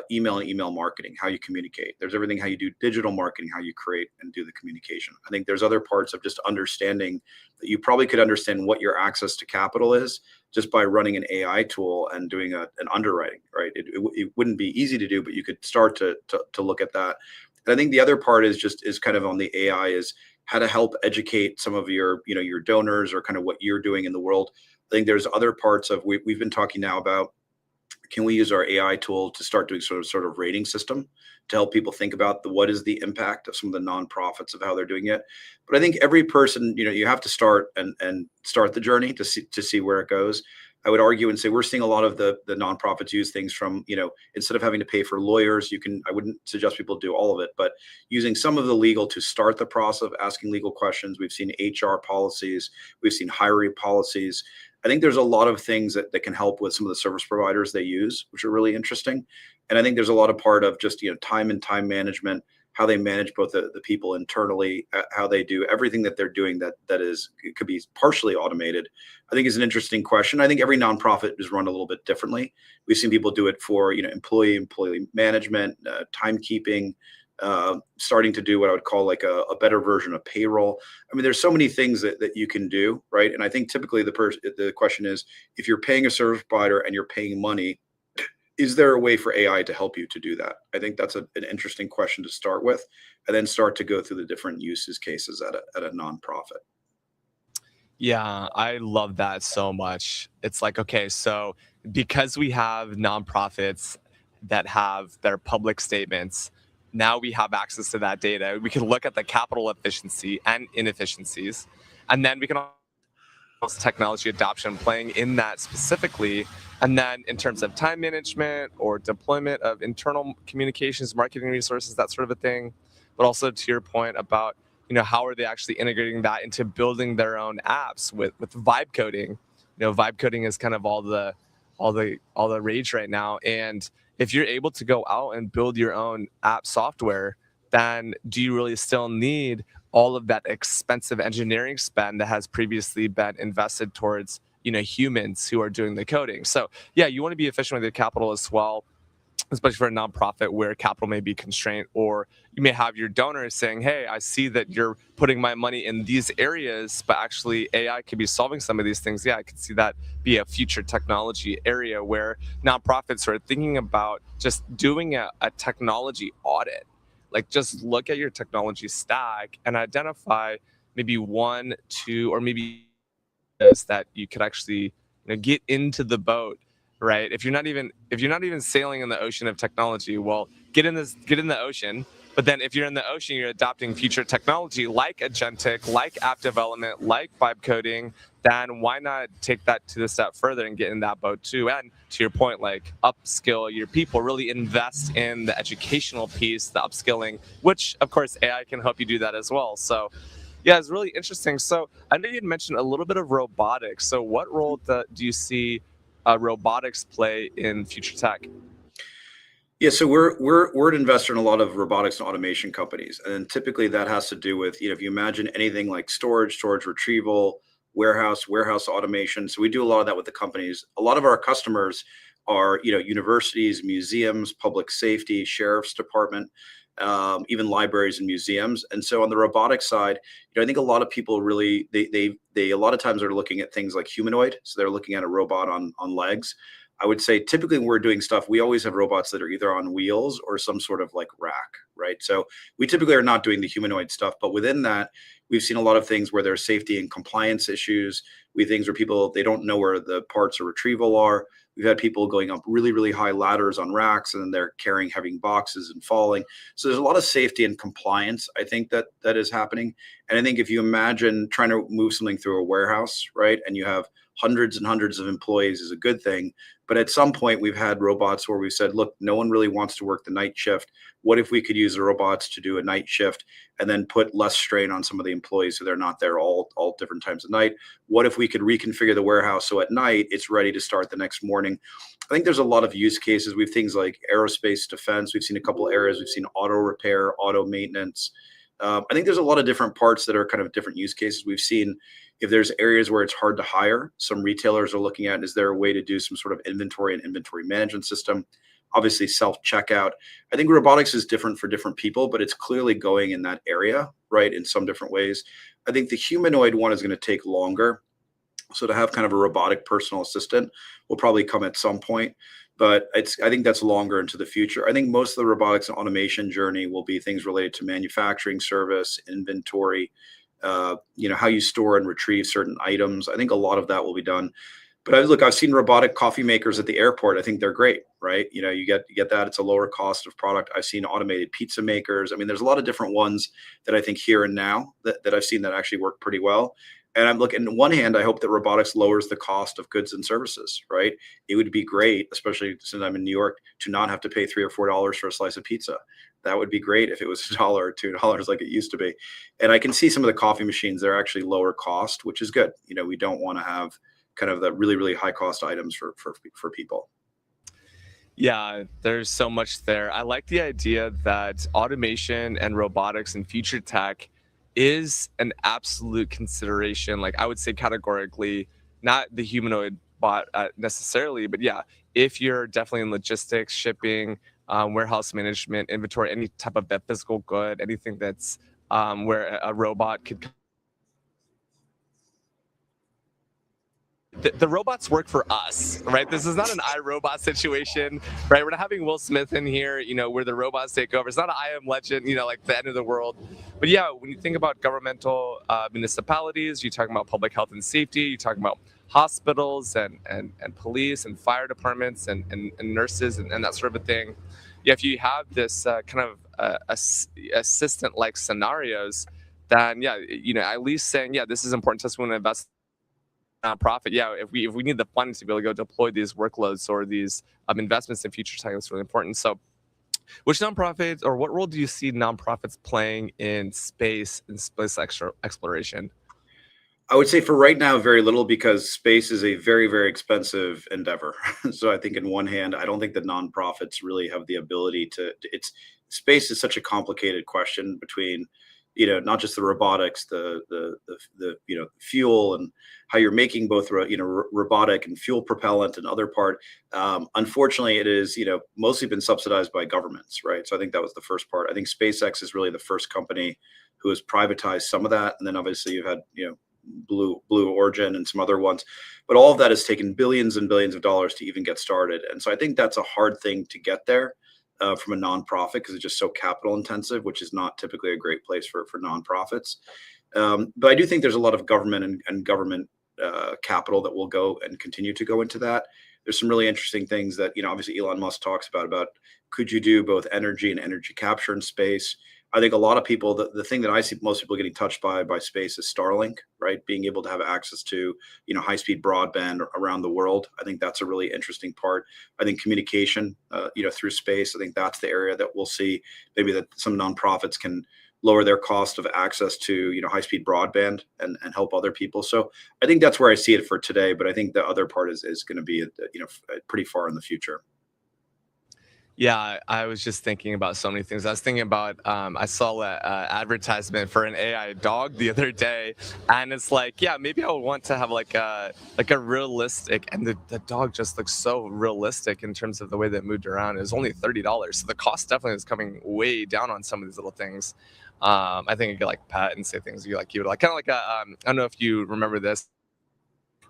email and email marketing, how you communicate. There's everything how you do digital marketing, how you create and do the communication. I think there's other parts of just understanding that you probably could understand what your access to capital is just by running an AI tool and doing an underwriting, right? It wouldn't be easy to do, but you could start to look at that. And I think the other part is kind of on the AI is how to help educate some of your, your donors or kind of what you're doing in the world. I think there's other parts of we've been talking now about, can we use our AI tool to start doing sort of rating system to help people think about what is the impact of some of the nonprofits of how they're doing it. But I think every person, you have to start and start the journey to see where it goes. I would argue and say we're seeing a lot of the nonprofits use things from, instead of having to pay for lawyers, I wouldn't suggest people do all of it, but using some of the legal to start the process of asking legal questions. We've seen HR policies, we've seen hiring policies. I think there's a lot of things that can help with some of the service providers they use, which are really interesting. And I think there's a lot of part of just, time and time management, how they manage both the people internally, how they do everything that they're doing that it could be partially automated. I think is an interesting question. I think every nonprofit is run a little bit differently. We've seen people do it for, employee management, timekeeping, starting to do what I would call like a better version of payroll. I mean, there's so many things that you can do, right? And I think typically the question is, if you're paying a service provider and you're paying money, is there a way for AI to help you to do that? I think that's an interesting question to start with, and then start to go through the different uses cases at a nonprofit. Yeah, I love that so much. It's like, okay, so because we have nonprofits that have their public statements, now we have access to that data. We can look at the capital efficiency and inefficiencies, and then we can also technology adoption playing in that specifically. And then in terms of time management or deployment of internal communications, marketing resources, that sort of a thing. But also to your point about, how are they actually integrating that into building their own apps with vibe coding? Vibe coding is kind of all the rage right now. And if you're able to go out and build your own app software, then do you really still need all of that expensive engineering spend that has previously been invested towards, humans who are doing the coding? So yeah, you want to be efficient with your capital as well, especially for a nonprofit where capital may be constrained, or you may have your donors saying, hey, I see that you're putting my money in these areas, but actually AI could be solving some of these things. Yeah, I could see that be a future technology area where nonprofits are thinking about just doing a technology audit. Like, just look at your technology stack and identify maybe 1, 2, or maybe that you could actually get into the boat, right? If you're not even sailing in the ocean of technology, well, get in the ocean. But then if you're in the ocean, you're adopting future technology like agentic, like app development, like vibe coding, then why not take that to the step further and get in that boat too? And to your point, like, upskill your people, really invest in the educational piece, the upskilling, which of course AI can help you do that as well. So yeah, it's really interesting. So I know you'd mentioned a little bit of robotics. So what role do you see robotics play in future tech? Yeah, so we're an investor in a lot of robotics and automation companies, and typically that has to do with, if you imagine anything like storage retrieval, warehouse automation. So we do a lot of that with the companies. A lot of our customers are, universities, museums, public safety, sheriff's department, even libraries and museums. And so on the robotics side, I think a lot of people really they a lot of times are looking at things like humanoid. So they're looking at a robot on legs. I would say typically when we're doing stuff, we always have robots that are either on wheels or some sort of like rack, right? So we typically are not doing the humanoid stuff, but within that, we've seen a lot of things where there's safety and compliance issues. Things where people, they don't know where the parts of retrieval are. We've had people going up really, really high ladders on racks, and then they're carrying heavy boxes and falling. So there's a lot of safety and compliance, I think, that is happening. And I think if you imagine trying to move something through a warehouse, right, and you have hundreds and hundreds of employees is a good thing. But at some point, we've had robots where we've said, look, no one really wants to work the night shift. What if we could use the robots to do a night shift and then put less strain on some of the employees so they're not there all different times of night? What if we could reconfigure the warehouse so at night it's ready to start the next morning? I think there's a lot of use cases. We've things like aerospace defense. We've seen a couple of areas. We've seen auto repair, auto maintenance. I think there's a lot of different parts that are kind of different use cases. We've seen if there's areas where it's hard to hire, some retailers are looking at, is there a way to do some sort of inventory and inventory management system? Obviously, self-checkout. I think robotics is different for different people, but it's clearly going in that area, right, in some different ways. I think the humanoid one is going to take longer. So to have kind of a robotic personal assistant will probably come at some point, but I think that's longer into the future. I think most of the robotics and automation journey will be things related to manufacturing, service, inventory, how you store and retrieve certain items. I think a lot of that will be done. But I've seen robotic coffee makers at the airport. I think they're great, right? You get that. It's a lower cost of product. I've seen automated pizza makers. I mean, there's a lot of different ones that I think here and now that I've seen that actually work pretty well. And I'm looking, on one hand, I hope that robotics lowers the cost of goods and services, right? It would be great, especially since I'm in New York, to not have to pay $3 or $4 for a slice of pizza. That would be great if it was $1 or $2 like it used to be. And I can see some of the coffee machines, they're actually lower cost, which is good. We don't want to have kind of the really, really high cost items for people. Yeah, there's so much there. I like the idea that automation and robotics and future tech is an absolute consideration. Like I would say categorically, not the humanoid bot necessarily, but yeah, if you're definitely in logistics, shipping, warehouse management, inventory, any type of that physical good, anything that's where a robot could. The robots work for us, right? This is not an iRobot situation, right? We're not having Will Smith in here, where the robots take over. It's not an I Am Legend, like the end of the world. But yeah, when you think about governmental municipalities, you're talking about public health and safety, you're talking about hospitals and police and fire departments and nurses and that sort of a thing. Yeah, if you have this kind of assistant-like scenarios, then yeah, at least saying, yeah, this is important to us when we invest nonprofit. Yeah, if we need the funds to be able to go deploy these workloads or these investments in future tech, that's really important. So which nonprofits or what role do you see nonprofits playing in space and space exploration? I would say for right now, very little, because space is a very, very expensive endeavor. So I think in one hand, I don't think that nonprofits really have the ability space is such a complicated question between, not just the robotics, the fuel and how you're making both, robotic and fuel propellant and other part. Unfortunately, it is, mostly been subsidized by governments, right? So I think that was the first part. I think SpaceX is really the first company who has privatized some of that. And then obviously you've had, Blue Origin and some other ones, but all of that has taken billions and billions of dollars to even get started. And so I think that's a hard thing to get there. From a nonprofit, because it's just so capital intensive, which is not typically a great place for nonprofits. But I do think there's a lot of government and government capital that will go and continue to go into that. There's some really interesting things that, obviously Elon Musk talks about could you do both energy and energy capture in space? I think a lot of people, the thing that I see most people getting touched by space is Starlink, right? Being able to have access to, high-speed broadband around the world. I think that's a really interesting part. I think communication, through space, I think that's the area that we'll see maybe that some nonprofits can lower their cost of access to, high-speed broadband and help other people. So I think that's where I see it for today. But I think the other part is going to be, pretty far in the future. Yeah, I was just thinking about so many things. I was thinking about, I saw an advertisement for an AI dog the other day, and it's like, yeah, maybe I would want to have like a realistic, and the dog just looks so realistic in terms of the way that it moved around. It was only $30, so the cost definitely is coming way down on some of these little things. I think you could like pet and say things you would like, kind of like I don't know if you remember this.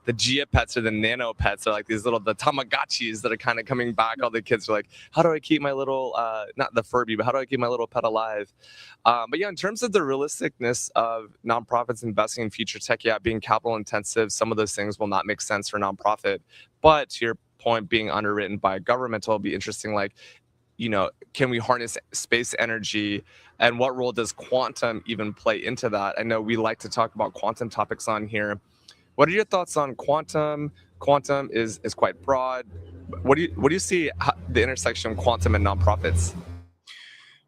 The Gia pets or the nano pets are like these the Tamagotchis that are kind of coming back. All the kids are like, how do I keep my little, not the Furby, but how do I keep my little pet alive? But yeah, in terms of the realisticness of nonprofits investing in future tech, yeah, being capital intensive, some of those things will not make sense for nonprofit. But to your point, being underwritten by governmental will be interesting. Like, can we harness space energy, and what role does quantum even play into that? I know we like to talk about quantum topics on here. What are your thoughts on quantum? Quantum is quite broad. What do you see the intersection of quantum and nonprofits?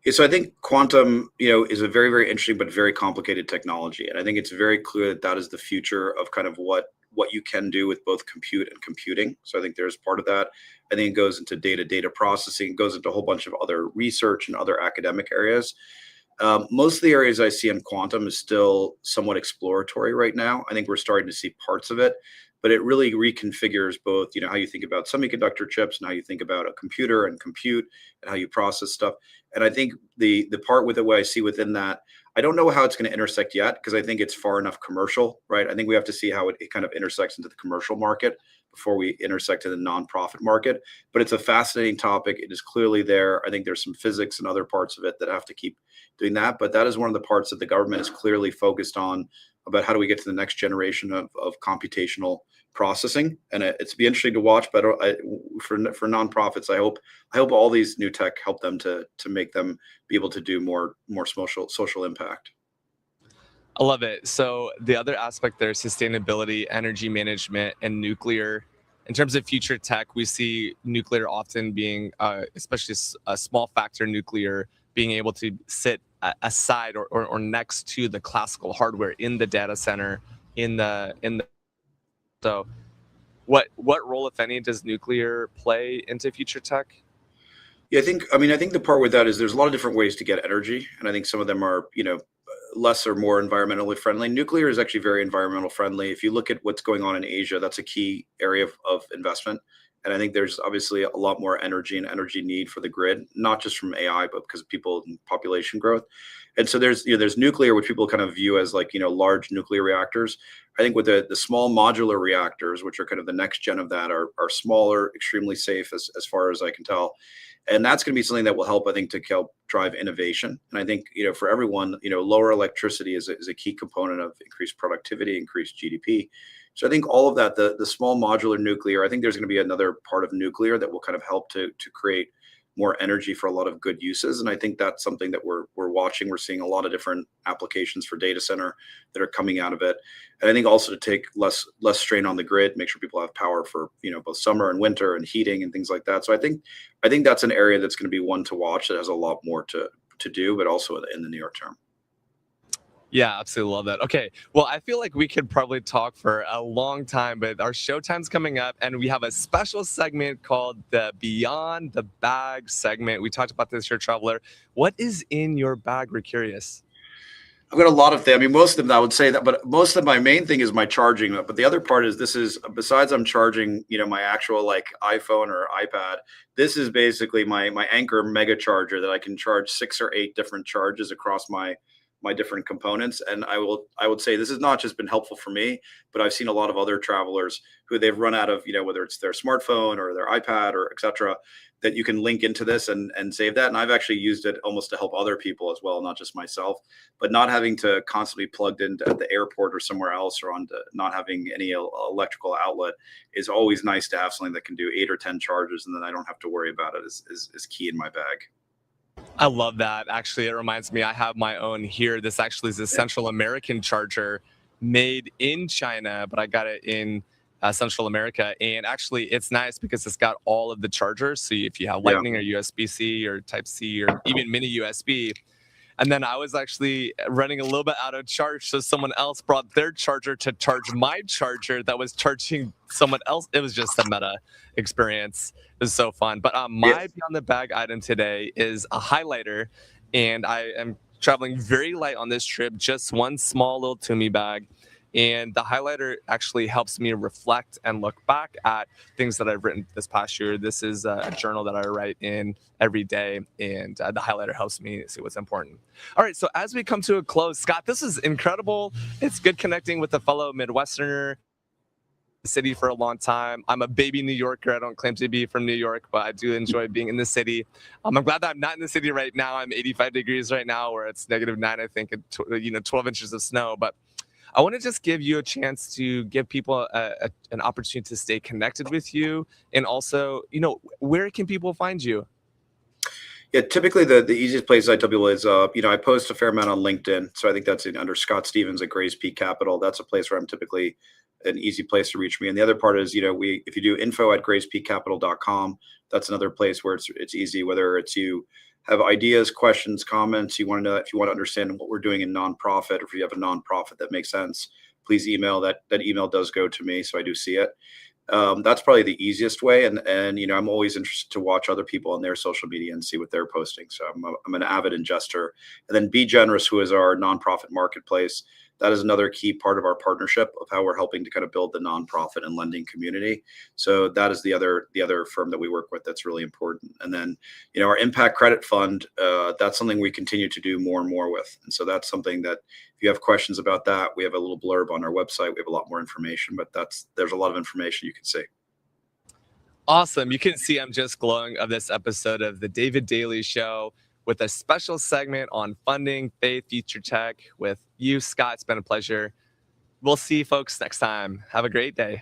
Yeah, so I think quantum, is a very, very interesting but very complicated technology, and I think it's very clear that that is the future of kind of what you can do with both compute and computing. So I think there's part of that. I think it goes into data processing, goes into a whole bunch of other research and other academic areas. Most of the areas I see in quantum is still somewhat exploratory right now. I think we're starting to see parts of it, but it really reconfigures both, how you think about semiconductor chips and how you think about a computer and compute and how you process stuff. And I think the part with the way I see within that, I don't know how it's going to intersect yet because I think it's far enough commercial, right? I think we have to see how it kind of intersects into the commercial market before we intersect in the nonprofit market. But it's a fascinating topic. It is clearly there. I think there's some physics and other parts of it that have to keep doing that. But that is one of the parts that the government is clearly focused on about how do we get to the next generation of computational processing. And it's be interesting to watch. But for nonprofits, I hope all these new tech help them to make them be able to do more social impact. I love it. So the other aspect there is sustainability, energy management, and nuclear. In terms of future tech, we see nuclear often being, especially a small factor nuclear, being able to sit aside or next to the classical hardware in the data center. So, what role, if any, does nuclear play into future tech? Yeah, I think the part with that is there's a lot of different ways to get energy, and I think some of them are, less or more environmentally friendly. Nuclear is actually very environmental friendly. If you look at what's going on in Asia, that's a key area of investment. And I think there's obviously a lot more energy and energy need for the grid, not just from AI, but because of people and population growth. And so there's nuclear, which people kind of view as like, large nuclear reactors. I think with the small modular reactors, which are kind of the next gen of that, are smaller, extremely safe as far as I can tell. And that's going to be something that will help, I think, to help drive innovation. And I think, for everyone, lower electricity is a key component of increased productivity, increased GDP. So I think all of that, the small modular nuclear, I think there's going to be another part of nuclear that will kind of help to create more energy for a lot of good uses. And I think that's something that we're watching. We're seeing a lot of different applications for data center that are coming out of it. And I think also to take less strain on the grid, make sure people have power for, both summer and winter and heating and things like that. So I think that's an area that's going to be one to watch that has a lot more to do, but also in the near term. Yeah, absolutely love that. Okay, well, I feel like we could probably talk for a long time, but our showtime's coming up, and we have a special segment called the Beyond the Bag segment. We talked about this here, Traveler. What is in your bag? We're curious. I've got a lot of things. I mean, most of them I would say that, but most of my main thing is my charging. But the other part is this is besides I'm charging, my actual like iPhone or iPad. This is basically my Anchor Mega Charger that I can charge 6 or 8 different charges across my different components. And I would say this has not just been helpful for me, but I've seen a lot of other travelers who they've run out of, whether it's their smartphone or their iPad or et cetera, that you can link into this and save that. And I've actually used it almost to help other people as well, not just myself, but not having to constantly plugged into at the airport or somewhere else or not having any electrical outlet is always nice to have something that can do 8 or 10 charges. And then I don't have to worry about it is key in my bag. I love that. Actually, it reminds me, I have my own here. This actually is a Central American charger made in China, but I got it in Central America. And actually, it's nice because it's got all of the chargers. So if you have Lightning or USB-C or Type-C or even mini USB. And then I was actually running a little bit out of charge. So someone else brought their charger to charge my charger that was charging someone else. It was just a meta experience. It was so fun. But my Beyond the Bag item today is a highlighter. And I am traveling very light on this trip, just one small little Toomey bag. And the highlighter actually helps me reflect and look back at things that I've written this past year. This is a journal that I write in every day, and the highlighter helps me see what's important. All right, so as we come to a close, Scott, this is incredible. It's good connecting with a fellow Midwesterner. City for a long time. I'm a baby New Yorker. I don't claim to be from New York, but I do enjoy being in the city. I'm glad that I'm not in the city right now. I'm 85 degrees right now, where it's -9, I think, and 12 inches of snow. But I want to just give you a chance to give people an opportunity to stay connected with you, and also, where can people find you? Yeah, typically the easiest place I tell people is, I post a fair amount on LinkedIn. So I think that's under Scott Stevens at Grays Peak Capital. That's a place where I'm typically an easy place to reach me. And the other part is, if you do info@gracepeakcapital.com, that's another place where it's easy, whether it's you have ideas, questions, comments, you want to know, if you want to understand what we're doing in nonprofit, or if you have a nonprofit that makes sense, please email. That email does go to me, so I do see it. That's probably the easiest way. And I'm always interested to watch other people on their social media and see what they're posting. So I'm an avid ingester. And then Be Generous, who is our nonprofit marketplace. That is another key part of our partnership of how we're helping to kind of build the nonprofit and lending community. So that is the other firm that we work with that's really important. And then, our Impact Credit Fund, that's something we continue to do more and more with. And so that's something that, if you have questions about that, we have a little blurb on our website. We have a lot more information, but there's a lot of information you can see. Awesome. You can see I'm just glowing of this episode of the David Daly Show, with a special segment on funding, faith, future tech with you, Scott. It's been a pleasure. We'll see you folks next time. Have a great day.